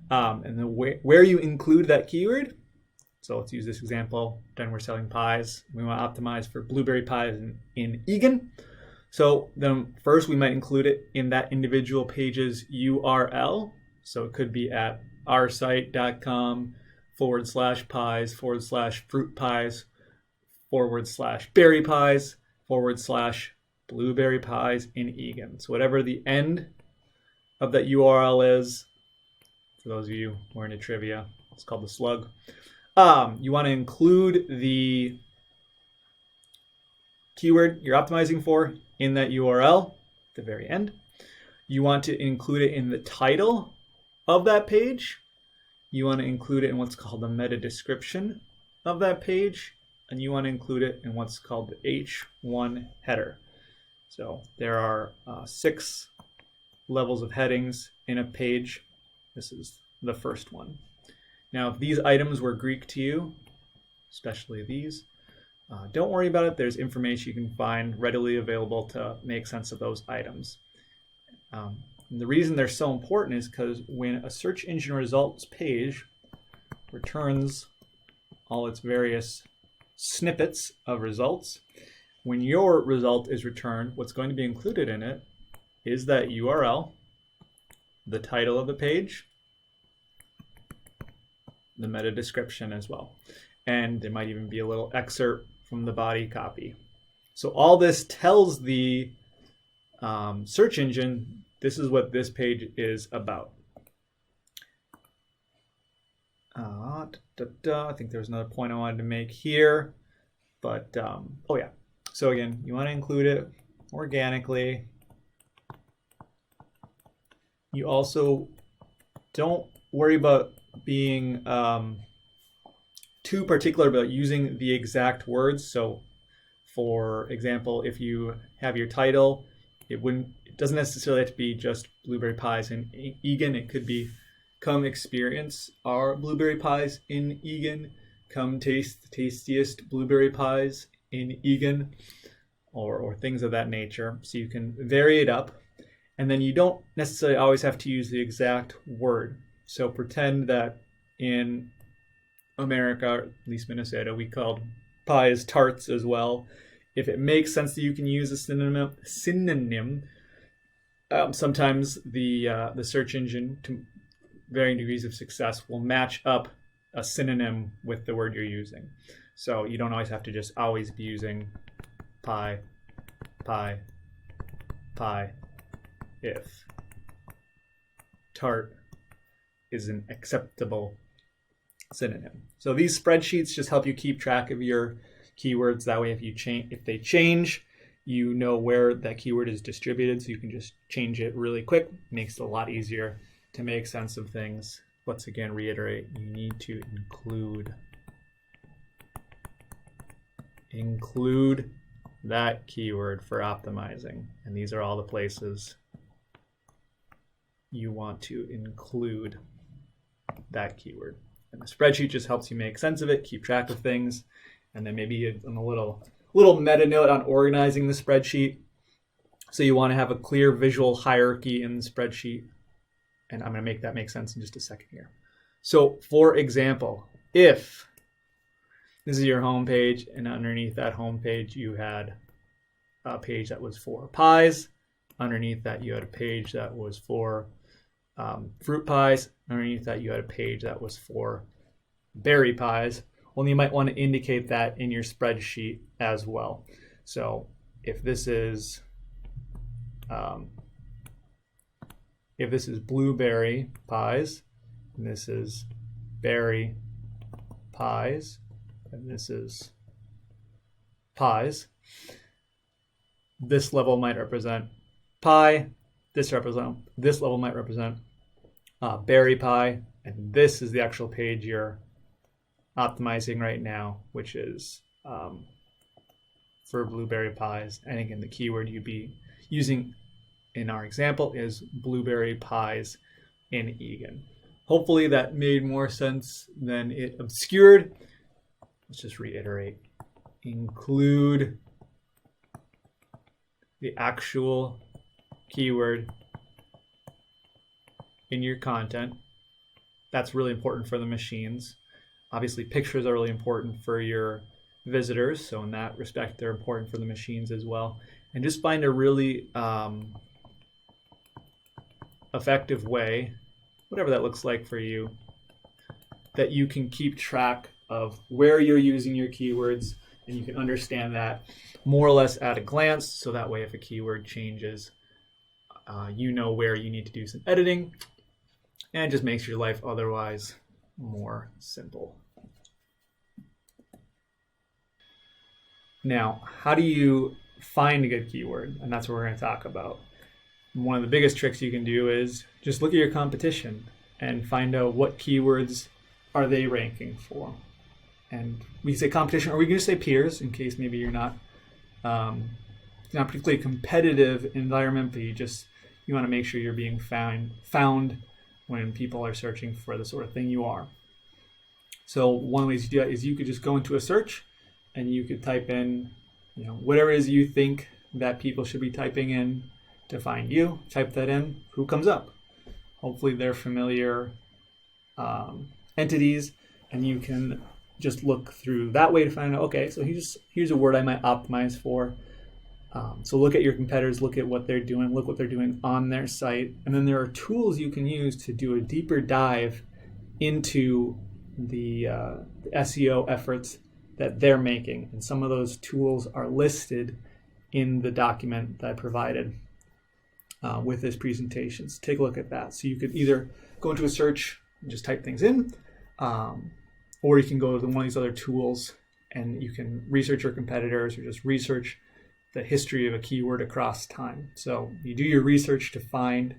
And then where you include that keyword. So let's use this example. Then we're selling pies. We want to optimize for blueberry pies in Egan. So then first we might include it in that individual page's URL. So it could be at oursite.com/pies/fruit pies /berry pies /blueberry pies in Egan. So whatever the end of that URL is, for those of you who are into trivia, it's called the slug. You want to include the keyword you're optimizing for in that URL at the very end. You want to include it in the title of that page. You want to include it in what's called the meta description of that page. And you want to include it in what's called the H1 header. So there are 6 levels of headings in a page. This is the first one. Now, if these items were Greek to you, especially these, don't worry about it. There's information you can find readily available to make sense of those items. And the reason they're so important is because when a search engine results page returns all its various snippets of results, when your result is returned, what's going to be included in it is that URL, the title of the page, the meta description as well. And there might even be a little excerpt from the body copy. So all this tells the search engine, this is what this page is about. I think there's another point I wanted to make here, but oh yeah. So again, you want to include it organically. You also don't worry about being too particular about using the exact words. So for example, if you have your title, it doesn't necessarily have to be just blueberry pies in Egan. It could be come experience our blueberry pies in Egan, come taste the tastiest blueberry pies in Egan, or things of that nature. So you can vary it up, and then you don't necessarily always have to use the exact word. So pretend that in America, or at least Minnesota, we called pies tarts as well. If it makes sense that you can use a synonym, sometimes the search engine, to varying degrees of success, will match up a synonym with the word you're using. So you don't always have to just always be using pie, pie, pie, if tart is an acceptable synonym. So these spreadsheets just help you keep track of your keywords. That way, if they change, you know where that keyword is distributed, so you can just change it really quick. Makes it a lot easier to make sense of things. Let's again reiterate, you need to include that keyword for optimizing. And these are all the places you want to include that keyword. And the spreadsheet just helps you make sense of it, keep track of things, and then maybe a little meta note on organizing the spreadsheet. So you want to have a clear visual hierarchy in the spreadsheet. And I'm going to make that make sense in just a second here. So for example, if this is your home page and underneath that home page you had a page that was for pies, underneath that you had a page that was for fruit pies, underneath that you had a page that was for berry pies, well, you might want to indicate that in your spreadsheet as well. So if this is blueberry pies, and this is berry pies, and this is pies. This level might represent pie, this level might represent berry pie, and this is the actual page you're optimizing right now, which is for blueberry pies. And again, the keyword you'd be using in our example is blueberry pies in Egan. Hopefully that made more sense than it obscured. Let's just reiterate. Include the actual keyword in your content. That's really important for the machines. Obviously, pictures are really important for your visitors, so in that respect, they're important for the machines as well. And just find a really effective way, whatever that looks like for you, that you can keep track of where you're using your keywords, and you can understand that more or less at a glance, so that way if a keyword changes, you know where you need to do some editing, and it just makes your life otherwise more simple. Now, how do you find a good keyword? And that's what we're going to talk about. One of the biggest tricks you can do is just look at your competition and find out what keywords are they ranking for. And we say competition, or we can just say peers, in case maybe you're not particularly competitive environment, but you want to make sure you're being found when people are searching for the sort of thing you are. So one way to do that is you could just go into a search and you could type in, whatever it is you think that people should be typing in to find you. Type that in. Who comes up? Hopefully they're familiar entities, and you can just look through that way to find out, okay, so here's a word I might optimize for. So look at your competitors, look at what they're doing, look what they're doing on their site. And then there are tools you can use to do a deeper dive into the SEO efforts that they're making. And some of those tools are listed in the document that I provided with this presentation. So take a look at that. So you could either go into a search and just type things in, or you can go to one of these other tools and you can research your competitors or just research the history of a keyword across time. So you do your research to find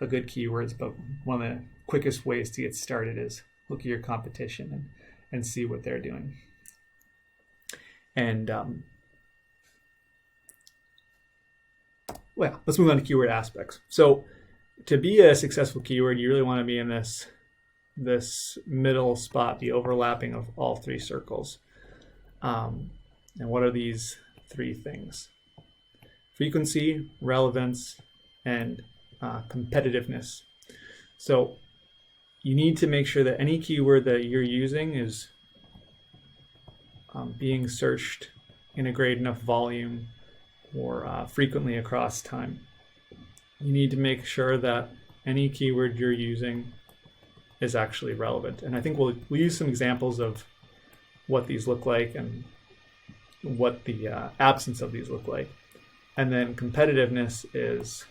a good keywords, but one of the quickest ways to get started is look at your competition and see what they're doing. And let's move on to keyword aspects. So to be a successful keyword, you really want to be in this middle spot, the overlapping of all three circles. And what are these three things? Frequency, relevance, and competitiveness. So you need to make sure that any keyword that you're using is being searched in a great enough volume or frequently across time. You need to make sure that any keyword you're using is actually relevant. And I think we'll use some examples of what these look like and what the absence of these look like. And then competitiveness is,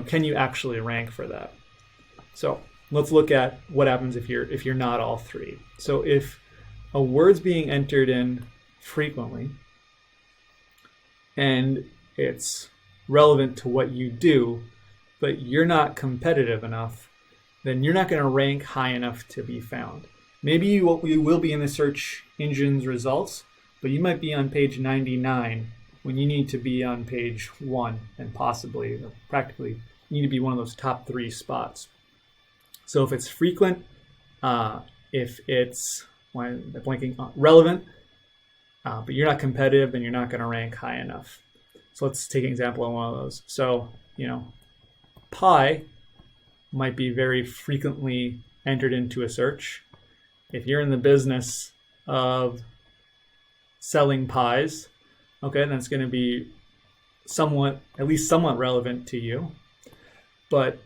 can you actually rank for that? So let's look at what happens if you're not all three. So if a word's being entered in frequently and it's relevant to what you do, but you're not competitive enough, then you're not going to rank high enough to be found. Maybe you will be in the search engine's results, but you might be on page 99 when you need to be on page 1, and possibly, practically, you need to be one of those top 3 spots. So if it's frequent, if it's relevant, but you're not competitive, then you're not going to rank high enough. So let's take an example of one of those. So, pie might be very frequently entered into a search. If you're in the business of selling pies, okay, then it's going to be at least somewhat relevant to you. But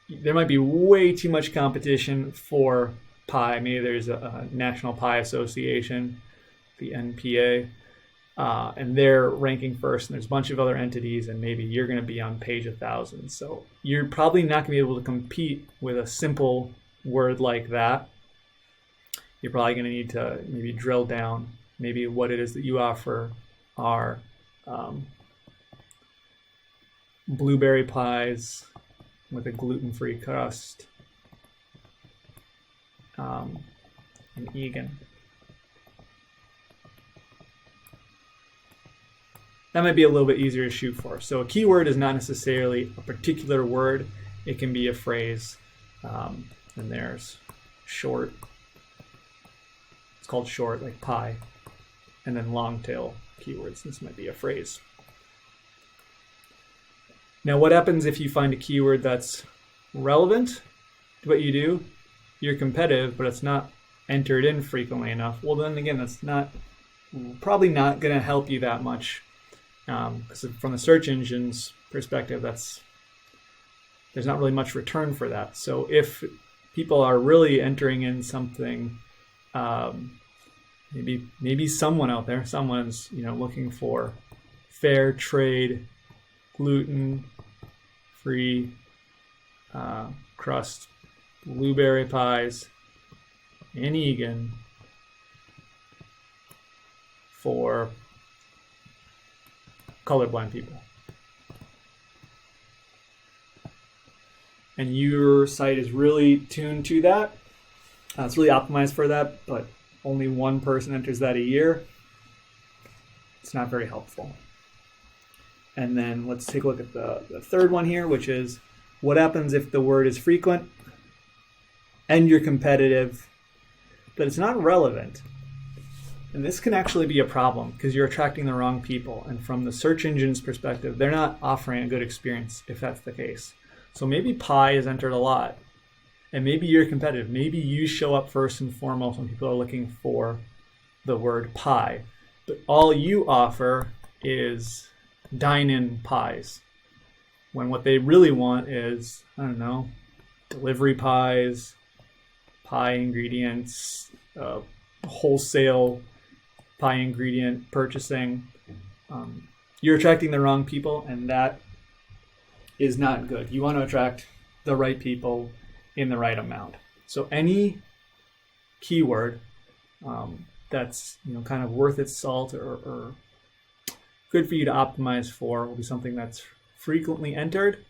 there might be way too much competition for pie. Maybe there's a National Pie Association, the NPA, and they're ranking first, and there's a bunch of other entities, and maybe you're going to be on page 1,000. So you're probably not going to be able to compete with a simple word like that. You're probably going to need to maybe drill down. Maybe what it is that you offer are blueberry pies with a gluten-free crust, and vegan. That might be a little bit easier to shoot for. So a keyword is not necessarily a particular word. It can be a phrase. And there's short. It's called short, like pie. And then long tail keywords. This might be a phrase. Now, what happens if you find a keyword that's relevant to what you do? You're competitive, but it's not entered in frequently enough. Well, then again, that's probably not going to help you that much. Because from the search engine's perspective, there's not really much return for that. So if people are really entering in something, maybe someone out there, someone's looking for fair trade, gluten-free crust, blueberry pies, and vegan for colorblind people. And your site is really tuned to that. It's really optimized for that, but only one person enters that a year. It's not very helpful. And then let's take a look at the third one here, which is what happens if the word is frequent and you're competitive, but it's not relevant. And this can actually be a problem because you're attracting the wrong people. And from the search engine's perspective, they're not offering a good experience if that's the case. So maybe pie is entered a lot. And maybe you're competitive. Maybe you show up first and foremost when people are looking for the word pie. But all you offer is dine-in pies. When what they really want is, delivery pies, pie ingredients, wholesale pie ingredient purchasing. You're attracting the wrong people, and that is not good. You want to attract the right people in the right amount. So any keyword that's kind of worth its salt or good for you to optimize for will be something that's frequently entered,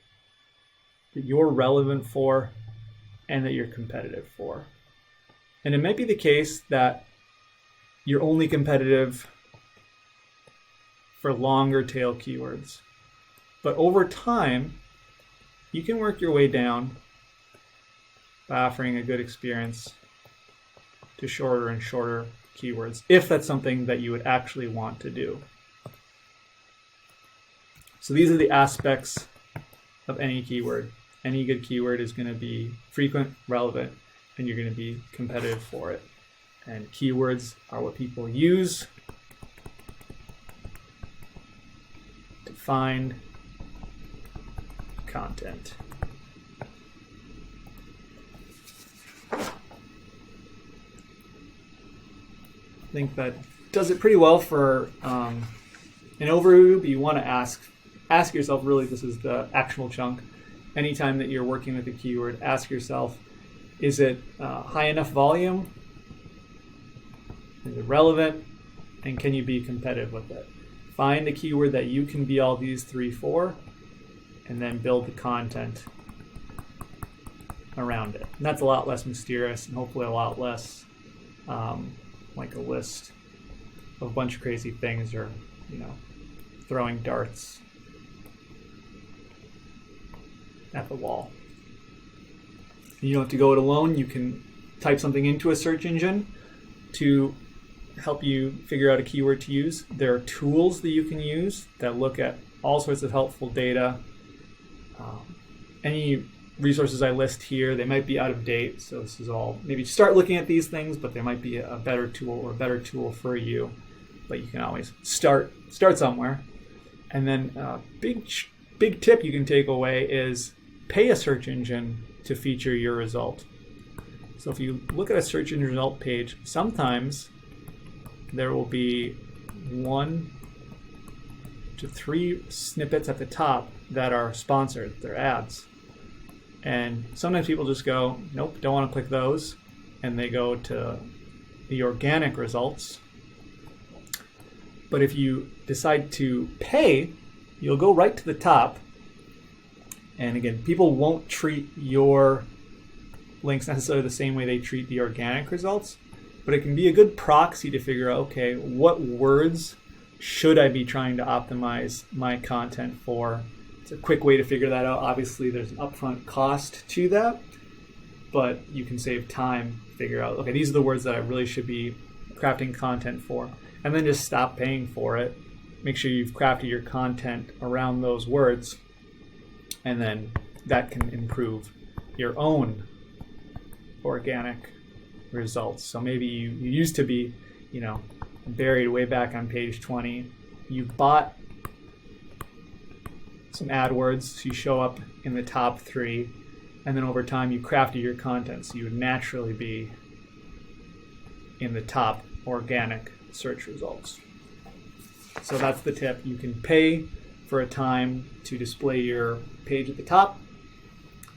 that you're relevant for, and that you're competitive for. And it might be the case that you're only competitive for longer tail keywords. But over time, you can work your way down by offering a good experience to shorter and shorter keywords, if that's something that you would actually want to do. So these are the aspects of any keyword. Any good keyword is going to be frequent, relevant, and you're going to be competitive for it. And keywords are what people use to find content. I think that does it pretty well for an overview, but you want to ask yourself, really, this is the actual chunk. Anytime that you're working with a keyword, ask yourself, is it high enough volume? Is it relevant? And can you be competitive with it? Find a keyword that you can be all these three for, and then build the content around it. And that's a lot less mysterious and hopefully a lot less like a list of a bunch of crazy things or, throwing darts at the wall. You don't have to go it alone. You can type something into a search engine to help you figure out a keyword to use. There are tools that you can use that look at all sorts of helpful data. Any resources I list here, they might be out of date, so this is all, maybe start looking at these things, but there might be a better tool for you. But you can always start somewhere. And then big tip you can take away is pay a search engine to feature your result. So if you look at a search engine result page, sometimes there will be 1 to 3 snippets at the top that are sponsored. They're ads. And sometimes people just go, nope, don't want to click those. And they go to the organic results. But if you decide to pay, you'll go right to the top. And again, people won't treat your links necessarily the same way they treat the organic results, but it can be a good proxy to figure out, okay, what words should I be trying to optimize my content for? It's a quick way to figure that out. Obviously, there's an upfront cost to that, but you can save time, figure out, okay, these are the words that I really should be crafting content for, and then just stop paying for it. Make sure you've crafted your content around those words, and then that can improve your own organic results. So maybe you used to be, buried way back on page 20. You bought some AdWords, so you show up in the top 3, and then over time you crafted your content, so you would naturally be in the top organic search results. So that's the tip. You can pay for a time to display your page at the top,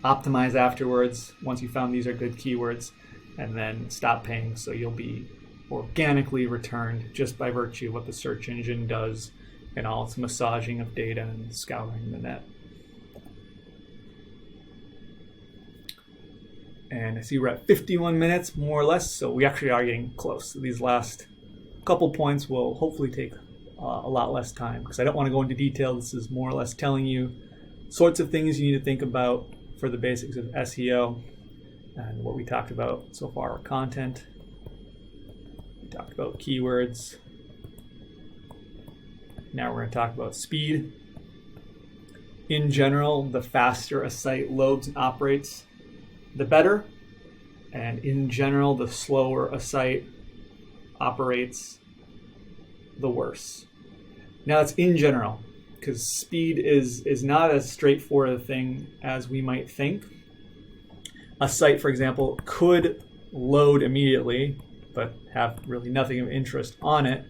optimize afterwards once you found these are good keywords, and then stop paying, so you'll be organically returned just by virtue of what the search engine does and all its massaging of data and scouring the net. And I see we're at 51 minutes, more or less, so we actually are getting close. So these last couple points will hopefully take a lot less time, because I don't want to go into detail. This is more or less telling you sorts of things you need to think about for the basics of SEO. And what we talked about so far are content. We talked about keywords. Now we're going to talk about speed. In general, the faster a site loads and operates, the better. And in general, the slower a site operates, the worse. Now it's in general, because speed is not as straightforward a thing as we might think. A site, for example, could load immediately, but have really nothing of interest on it.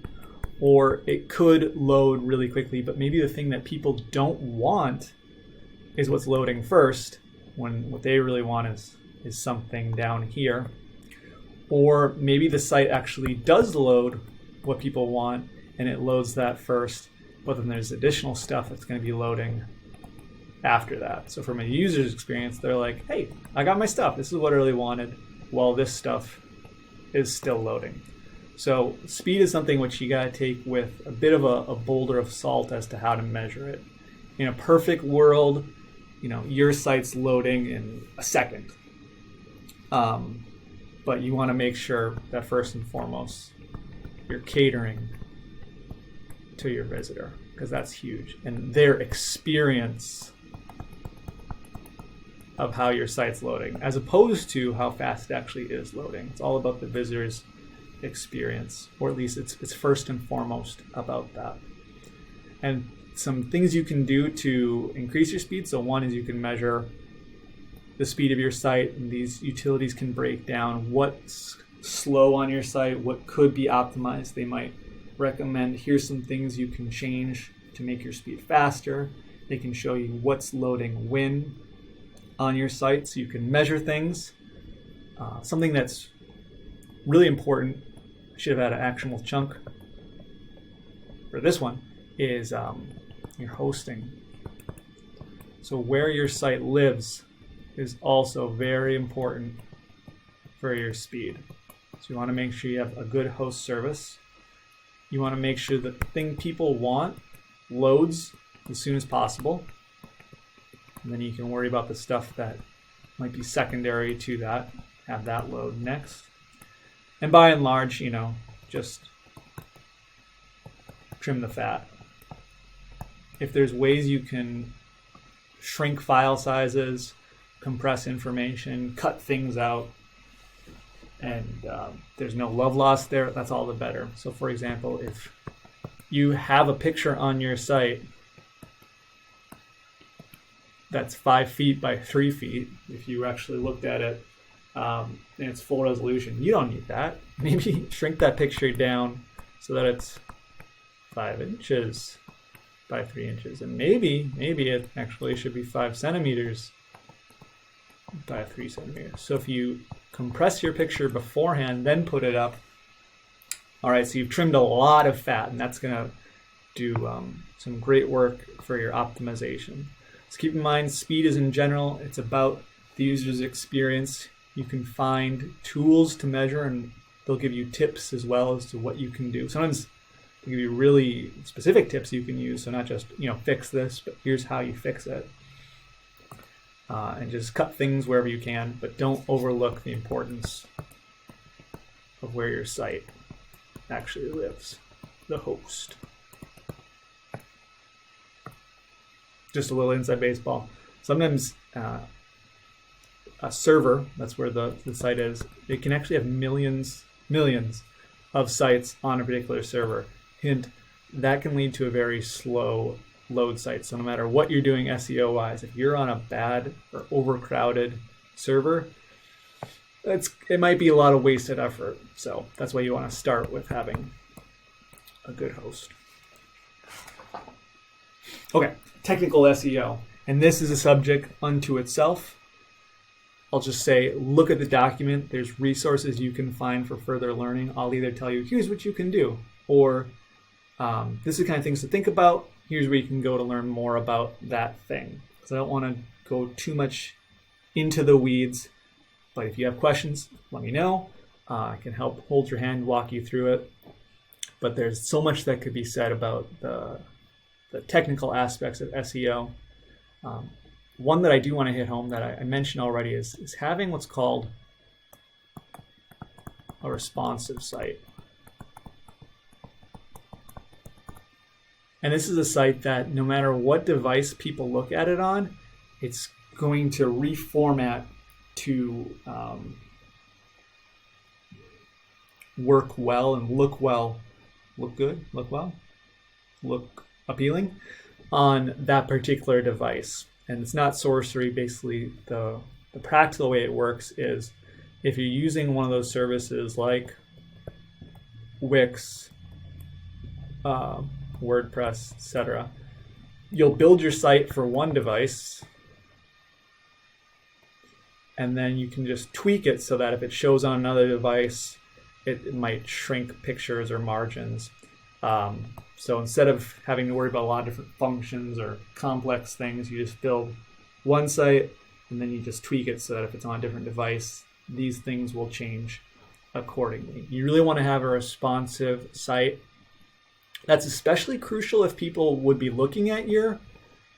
Or it could load really quickly, but maybe the thing that people don't want is what's loading first, when what they really want is something down here. Or maybe the site actually does load what people want, and it loads that first, but then there's additional stuff that's going to be loading after that. So from a user's experience, they're like, hey, I got my stuff. This is what I really wanted, while this stuff is still loading. So speed is something which you got to take with a bit of a boulder of salt as to how to measure it. In a perfect world, your site's loading in a second. But you want to make sure that first and foremost, you're catering to your visitor, because that's huge. And their experience of how your site's loading, as opposed to how fast it actually is loading. It's all about the visitor's experience, or at least it's first and foremost about that. And some things you can do to increase your speed. So one is you can measure the speed of your site, and these utilities can break down what's slow on your site, what could be optimized. They might recommend, here's some things you can change to make your speed faster. They can show you what's loading when on your site, so you can measure things. Something that's really important, I should have had an actionable chunk for this one, is your hosting. So where your site lives is also very important for your speed. So you want to make sure you have a good host service. You want to make sure that the thing people want loads as soon as possible. And then you can worry about the stuff that might be secondary to that, have that load next. And by and large, just trim the fat. If there's ways you can shrink file sizes, compress information, cut things out, and there's no love lost there, that's all the better. So for example, if you have a picture on your site that's 5 feet by 3 feet, if you actually looked at it in its full resolution, you don't need that. Maybe shrink that picture down so that it's 5 inches by 3 inches. And maybe it actually should be 5 centimeters by 3 centimeters. So if you compress your picture beforehand, then put it up, all right, so you've trimmed a lot of fat, and that's going to do some great work for your optimization. So keep in mind, speed is in general, it's about the user's experience. You can find tools to measure, and they'll give you tips as well as to what you can do. Sometimes they'll give you really specific tips you can use, so not just, fix this, but here's how you fix it. And just cut things wherever you can, but don't overlook the importance of where your site actually lives, the host. Just a little inside baseball. Sometimes a server, that's where the site is, it can actually have millions of sites on a particular server. Hint, that can lead to a very slow load site. So no matter what you're doing SEO wise, if you're on a bad or overcrowded server, it might be a lot of wasted effort. So that's why you want to start with having a good host. Okay, technical SEO. And this is a subject unto itself. I'll just say, look at the document. There's resources you can find for further learning. I'll either tell you, here's what you can do, or this is the kind of things to think about. Here's where you can go to learn more about that thing. Because I don't want to go too much into the weeds. But if you have questions, let me know. I can help hold your hand, walk you through it. But there's so much that could be said about the technical aspects of SEO. One that I do want to hit home that I mentioned already is having what's called a responsive site. And this is a site that no matter what device people look at it on, it's going to reformat to work well and look appealing on that particular device. And it's not sorcery. Basically, the practical way it works is if you're using one of those services like Wix, WordPress, etc., you'll build your site for one device, and then you can just tweak it so that if it shows on another device, it might shrink pictures or margins. So instead of having to worry about a lot of different functions or complex things, you just build one site and then you just tweak it so that if it's on a different device, these things will change accordingly. You really want to have a responsive site. That's especially crucial if people would be looking at your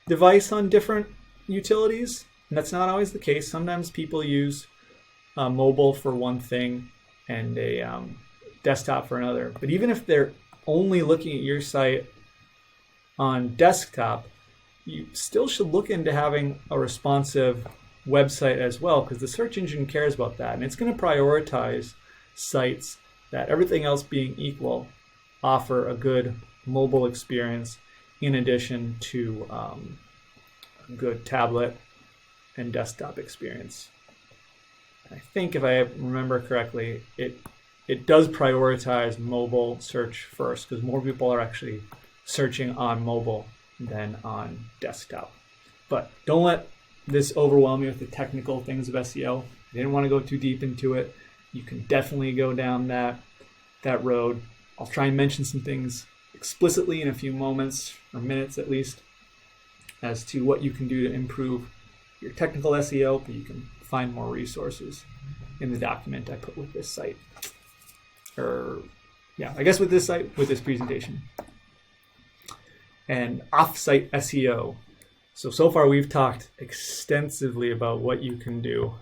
device on different utilities. And that's not always the case. Sometimes people use mobile for one thing and a desktop for another. But even if they're only looking at your site on desktop, you still should look into having a responsive website as well, because the search engine cares about that. And it's going to prioritize sites that, everything else being equal, offer a good mobile experience in addition to a good tablet and desktop experience. I think if I remember correctly, it does prioritize mobile search first, because more people are actually searching on mobile than on desktop. But don't let this overwhelm you with the technical things of SEO. If you didn't want to go too deep into it, you can definitely go down that road. I'll try and mention some things explicitly in a few moments, or minutes at least, as to what you can do to improve your technical SEO, but you can find more resources in the document I put with this site. With this site, with this presentation. And off-site SEO. So far we've talked extensively about what you can do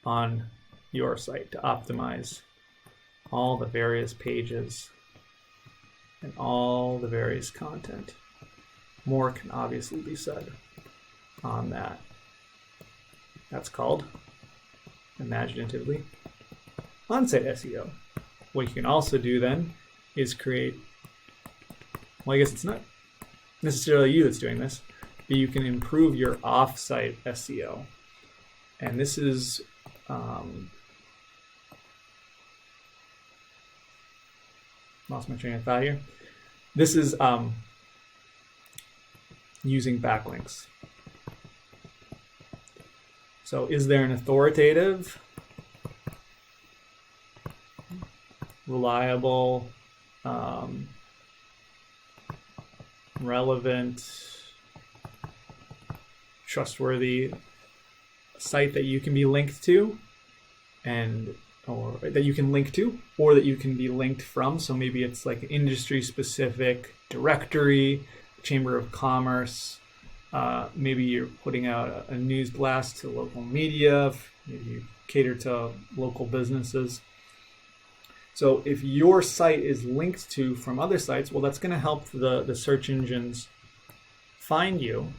on your site to optimize all the various pages and all the various content. More can obviously be said on that. That's called, imaginatively, on-site SEO. What you can also do then is create, well, I guess it's not necessarily you that's doing this, but you can improve your off-site SEO. And this is lost my train of thought here. This is using backlinks. So is there an authoritative, reliable, relevant, trustworthy site that you can be linked to, or that you can link to, or that you can be linked from? So maybe it's like an industry specific directory, chamber of commerce. Maybe you're putting out a news blast to local media. Maybe you cater to local businesses. So if your site is linked to from other sites, well, that's going to help the search engines find you,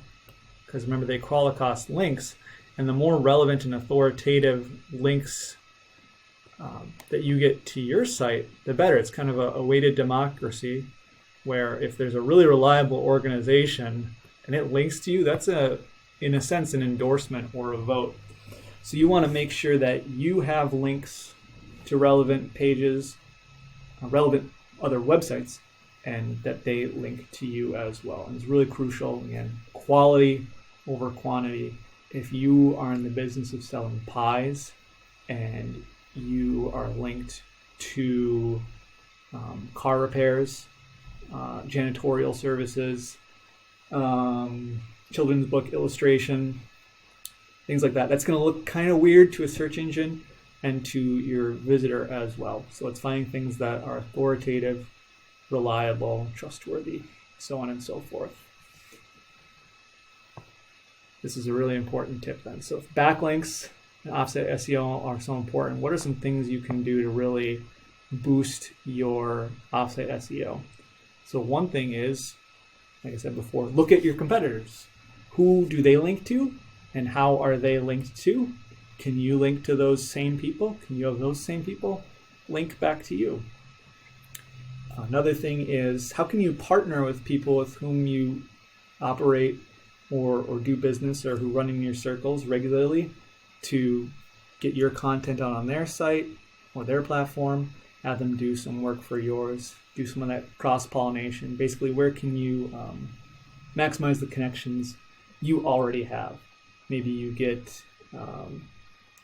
because remember, they crawl across links, and the more relevant and authoritative links that you get to your site, the better. It's kind of a weighted democracy, where if there's a really reliable organization and it links to you, that's in a sense an endorsement or a vote. So you want to make sure that you have links to relevant pages, relevant other websites, and that they link to you as well. And it's really crucial, again, quality over quantity. If you are in the business of selling pies and you are linked to car repairs, janitorial services, children's book illustration, things like that, that's going to look kind of weird to a search engine and to your visitor as well. So it's finding things that are authoritative, reliable, trustworthy, so on and so forth. This is a really important tip then. So if backlinks and offsite SEO are so important, what are some things you can do to really boost your offsite SEO? So one thing is, like I said before, look at your competitors. Who do they link to, and how are they linked to? Can you link to those same people? Can you have those same people link back to you? Another thing is, how can you partner with people with whom you operate or do business, or who run in your circles regularly, to get your content out on their site or their platform, have them do some work for yours, do some of that cross-pollination. Basically, where can you maximize the connections you already have? Maybe you get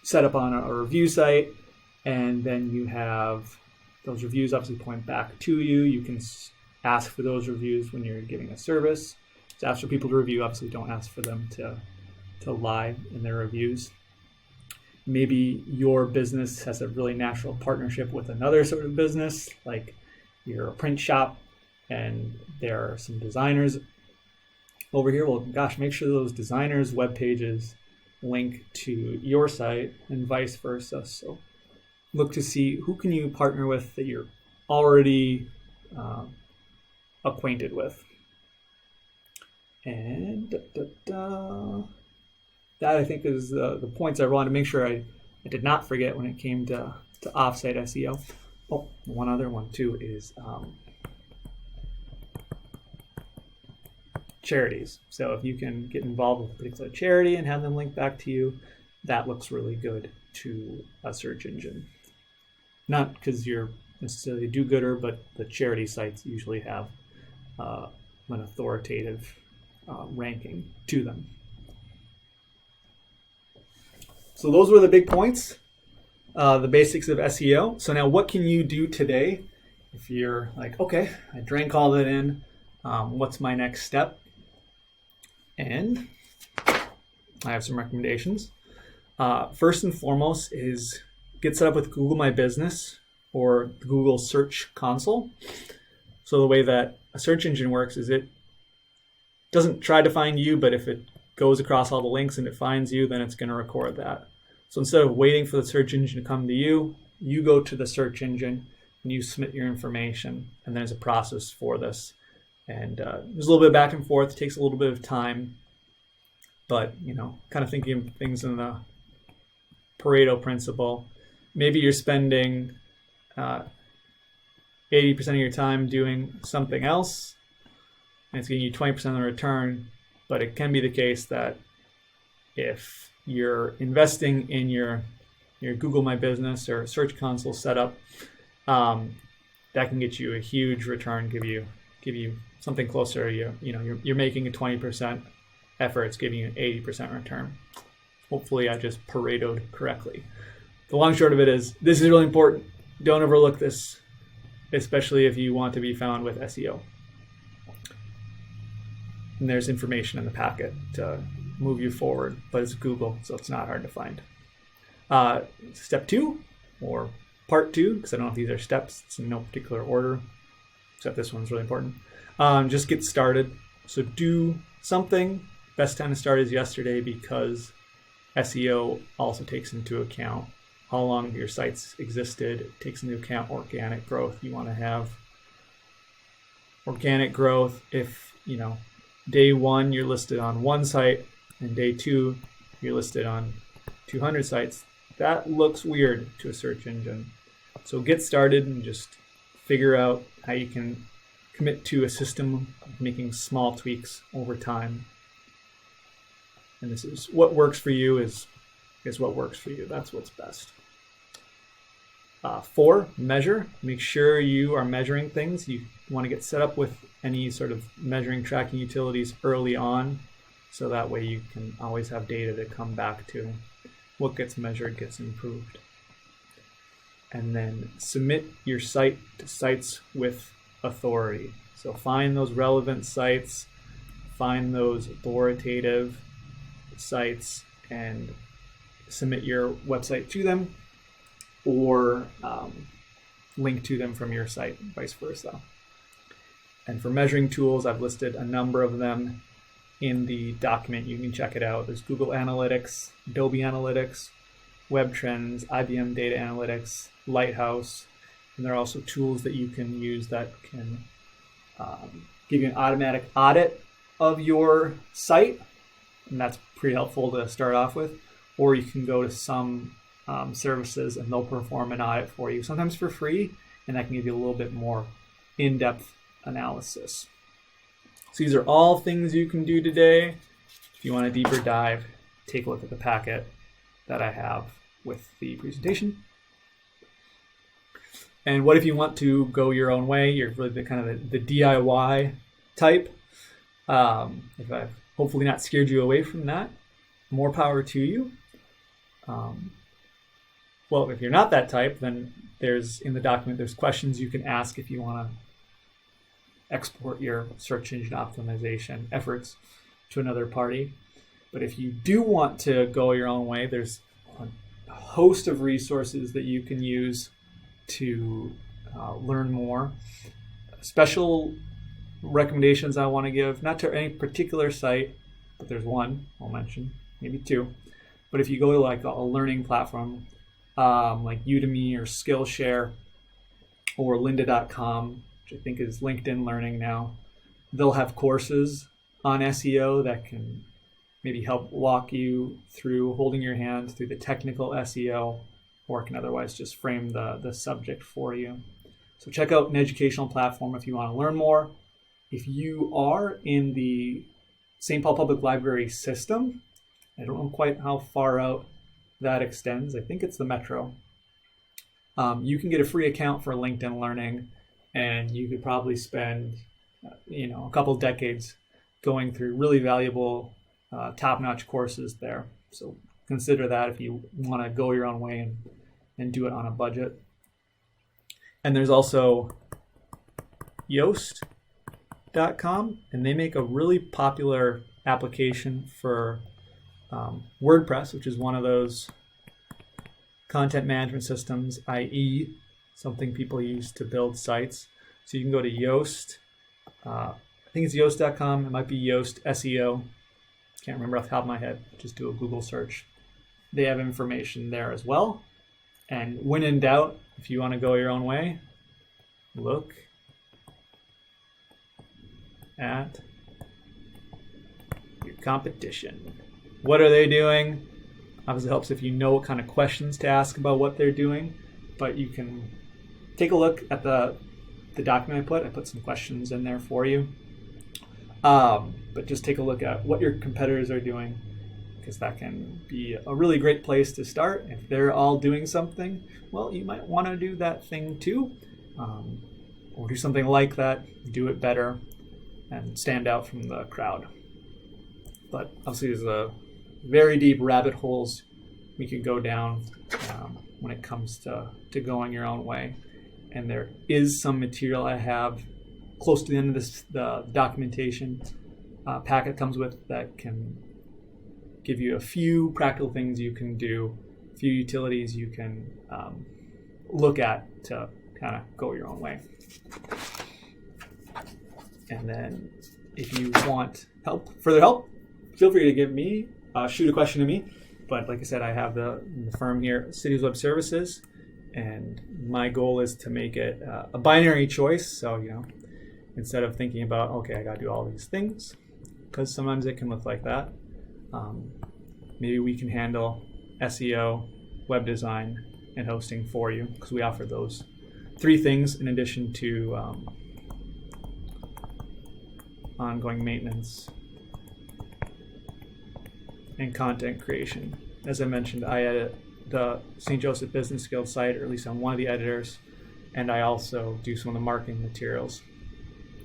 set up on a review site, and then you have those reviews obviously point back to you. You can ask for those reviews when you're giving a service. So ask for people to review. Obviously, don't ask for them to lie in their reviews. Maybe your business has a really natural partnership with another sort of business, like you're a print shop and there are some designers over here. Well, gosh, make sure those designers' web pages link to your site and vice versa. So look to see who can you partner with that you're already acquainted with. And that, I think, is the points I wanted to make sure I did not forget when it came to offsite SEO. Oh, one other one too is charities. So if you can get involved with a particular charity and have them link back to you, that looks really good to a search engine. Not because you're necessarily a do-gooder, but the charity sites usually have an authoritative ranking to them. So those were the big points, the basics of SEO. So now what can you do today if you're like, okay, I drank all that in, what's my next step? And I have some recommendations. First and foremost is get set up with Google My Business or the Google Search Console. So the way that a search engine works is it doesn't try to find you, but if it goes across all the links and it finds you, then it's going to record that. So instead of waiting for the search engine to come to you, you go to the search engine and you submit your information, and there's a process for this. And there's a little bit of back and forth. It takes a little bit of time, but kind of thinking of things in the Pareto principle. Maybe you're spending 80% of your time doing something else, and it's giving you 20% of the return. But it can be the case that if you're investing in your Google My Business or Search Console setup, that can get you a huge return, give you give you something closer. You're making a 20% effort, it's giving you an 80% return. Hopefully I just Paretoed correctly. The long short of it is, this is really important. Don't overlook this, especially if you want to be found with SEO. And there's information in the packet to move you forward, but it's Google, so it's not hard to find. Step 2, or part 2, because I don't know if these are steps, it's in no particular order, except this one's really important. Just get started. So do something. Best time to start is yesterday, because SEO also takes into account how long your site's existed. It takes into account organic growth. You want to have organic growth if, day 1 you're listed on 1 site and day 2 you're listed on 200 sites. That looks weird to a search engine. So get started and just figure out how you can commit to a system of making small tweaks over time. And this is what works for you is what works for you. That's what's best. 4, measure. Make sure you are measuring things. You want to get set up with any sort of measuring tracking utilities early on, so that way you can always have data to come back to. What gets measured gets improved. And then submit your site to sites with authority. So find those relevant sites, find those authoritative sites, and submit your website to them, or link to them from your site, vice versa. And for measuring tools, I've listed a number of them in the document. You can check it out. There's Google Analytics, Adobe Analytics, Web Trends, IBM Data Analytics, Lighthouse, and there are also tools that you can use that can give you an automatic audit of your site, and that's pretty helpful to start off with. Or you can go to some services and they'll perform an audit for you, sometimes for free, and that can give you a little bit more in-depth analysis. So these are all things you can do today. If you want a deeper dive, take a look at the packet that I have with the presentation. And what if you want to go your own way? You're really the kind of the DIY type. If I've hopefully not scared you away from that, more power to you. Well, if you're not that type, then in the document, there's questions you can ask if you want to export your search engine optimization efforts to another party. But if you do want to go your own way, there's a host of resources that you can use to learn more. Special recommendations I want to give, not to any particular site, but there's one I'll mention, maybe 2. But if you go to like a learning platform like Udemy or Skillshare or lynda.com, which I think is LinkedIn Learning now, they'll have courses on SEO that can maybe help walk you through holding your hand through the technical SEO, or can otherwise just frame the subject for you. So check out an educational platform if you want to learn more. If you are in the St. Paul Public Library system, I don't know quite how far out that extends. I think it's the Metro. You can get a free account for LinkedIn Learning, and you could probably spend a couple of decades going through really valuable top-notch courses there. So consider that if you want to go your own way and do it on a budget. And there's also Yoast.com, and they make a really popular application for WordPress, which is one of those content management systems, i.e. something people use to build sites. So you can go to Yoast. I think it's Yoast.com. It might be Yoast SEO. Can't remember off the top of my head. Just do a Google search. They have information there as well. And when in doubt, if you want to go your own way, look at your competition. What are they doing? Obviously helps if you know what kind of questions to ask about what they're doing, but you can take a look at the document I put some questions in there for you. But just take a look at what your competitors are doing, because that can be a really great place to start. If they're all doing something, well, you might want to do that thing too. or do something like that, do it better, and stand out from the crowd. But obviously there's a very deep rabbit holes we could go down when it comes to going your own way. And there is some material I have close to the end of the documentation packet comes with that can give you a few practical things you can do, a few utilities you can look at to kind of go your own way. And then if you want further help, feel free to give me, shoot a question to me. But like I said, I have the firm here, Cities Web Services, and my goal is to make it a binary choice. So, instead of thinking about, okay, I got to do all these things, because sometimes it can look like that. Maybe we can handle SEO, web design, and hosting for you, because we offer those 3 things in addition to ongoing maintenance and content creation. As I mentioned, I edit the St. Joseph Business Guild site, or at least I'm one of the editors, and I also do some of the marketing materials.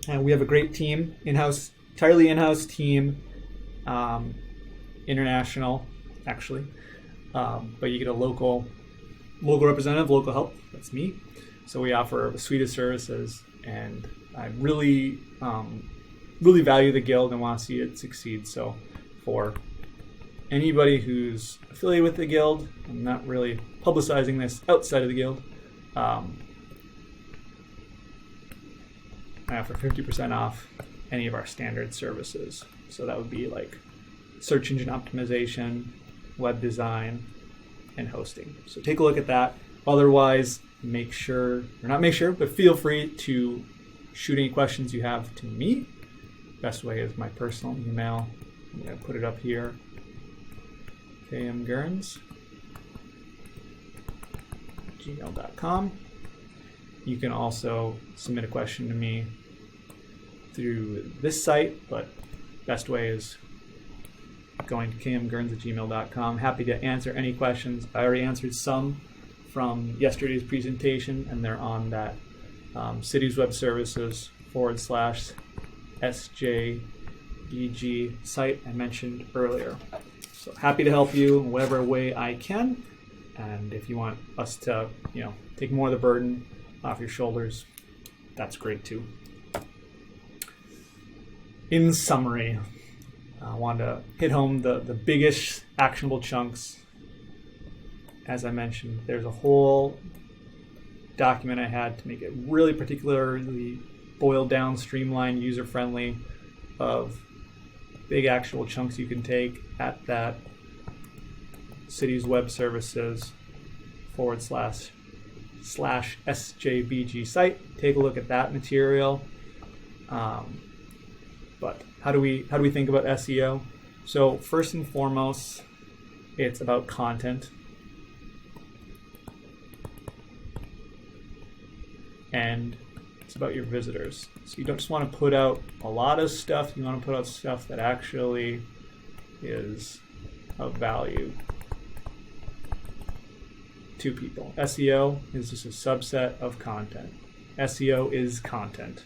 And we have a great team, entirely in-house team, international, actually. But you get a local representative, local help. That's me. So we offer a suite of services, and I really value the guild and want to see it succeed. So for anybody who's affiliated with the guild, I'm not really publicizing this outside of the guild, I offer 50% off any of our standard services. So that would be like search engine optimization, web design, and hosting. So take a look at that. Otherwise, but feel free to shoot any questions you have to me. Best way is my personal email. I'm going to put it up here. kmgurns@gmail.com. You can also submit a question to me through this site, but best way is going to kmgurns@gmail.com. Happy to answer any questions. I already answered some from yesterday's presentation, and they're on that Cities Web Services /SJBG site I mentioned earlier. So happy to help you in whatever way I can. And if you want us to, take more of the burden off your shoulders, that's great too. In summary, I wanted to hit home the biggest actionable chunks. As I mentioned, there's a whole document I had to make it really particularly boiled down, streamlined, user-friendly, of big actual chunks you can take at that Cities Web Services /SJBG site. Take a look at that material. But how do we think about SEO? So first and foremost, it's about content. And it's about your visitors. So you don't just want to put out a lot of stuff, you want to put out stuff that actually is of value to people. SEO is just a subset of content. SEO is content.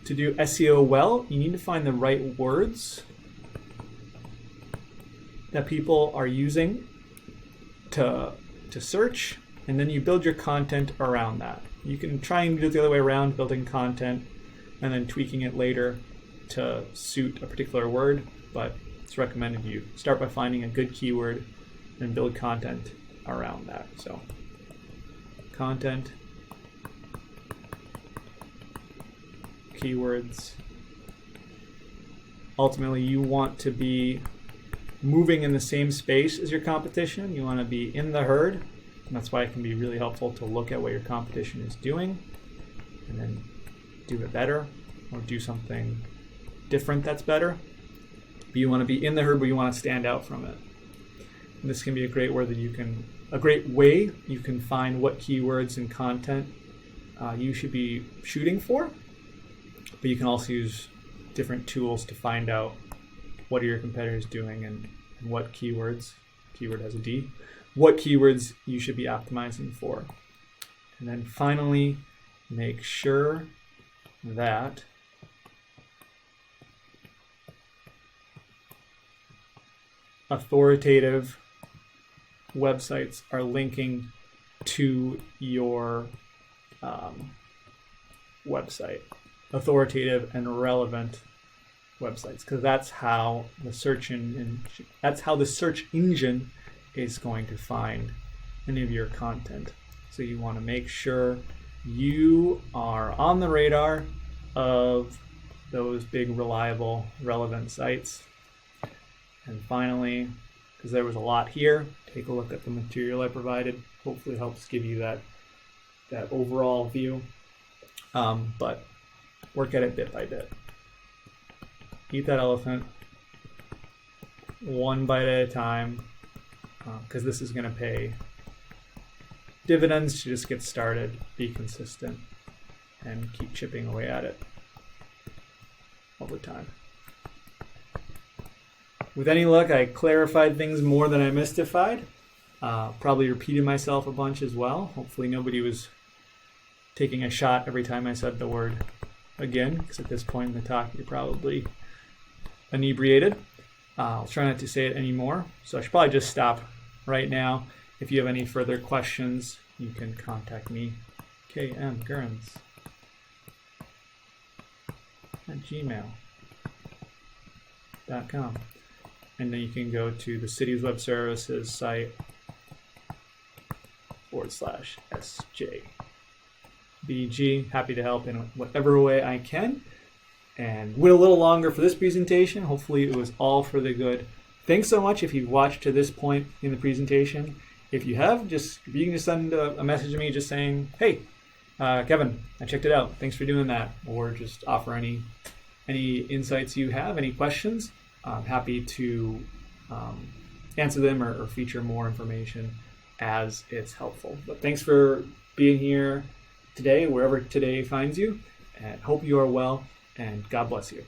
To do SEO well, you need to find the right words that people are using to search, and then you build your content around that. You can try and do it the other way around, building content and then tweaking it later to suit a particular word, but it's recommended you start by finding a good keyword and build content around that. So content, keywords. Ultimately, you want to be moving in the same space as your competition. You want to be in the herd, and that's why it can be really helpful to look at what your competition is doing and then do it better or do something different that's better. But you want to be in the herd, but you want to stand out from it. And this can be a great way you can find what keywords and content you should be shooting for. But you can also use different tools to find out what are your competitors doing and what keywords, keyword has a D, what keywords you should be optimizing for. And then finally, make sure that authoritative websites are linking to your website. Authoritative and relevant websites, because that's how the search engine is going to find any of your content. So you want to make sure you are on the radar of those big, reliable, relevant sites. And finally, because there was a lot here, take a look at the material I provided. Hopefully it helps give you that overall view. But work at it bit by bit. Eat that elephant one bite at a time, because this is going to pay dividends to just get started, be consistent, and keep chipping away at it over time. With any luck, I clarified things more than I mystified. Probably repeated myself a bunch as well. Hopefully nobody was taking a shot every time I said the word again, because at this point in the talk, you're probably inebriated. I'll try not to say it anymore, so I should probably just stop right now. If you have any further questions, you can contact me, kmgurns@gmail.com. And then you can go to the city's web services site /SJBG. Happy to help in whatever way I can. And went a little longer for this presentation. Hopefully it was all for the good. Thanks so much if you've watched to this point in the presentation. If you have, you can just send a message to me just saying, hey, Kevin, I checked it out. Thanks for doing that. Or just offer any insights you have, any questions. I'm happy to answer them or feature more information as it's helpful. But thanks for being here today, wherever today finds you. And hope you are well, and God bless you.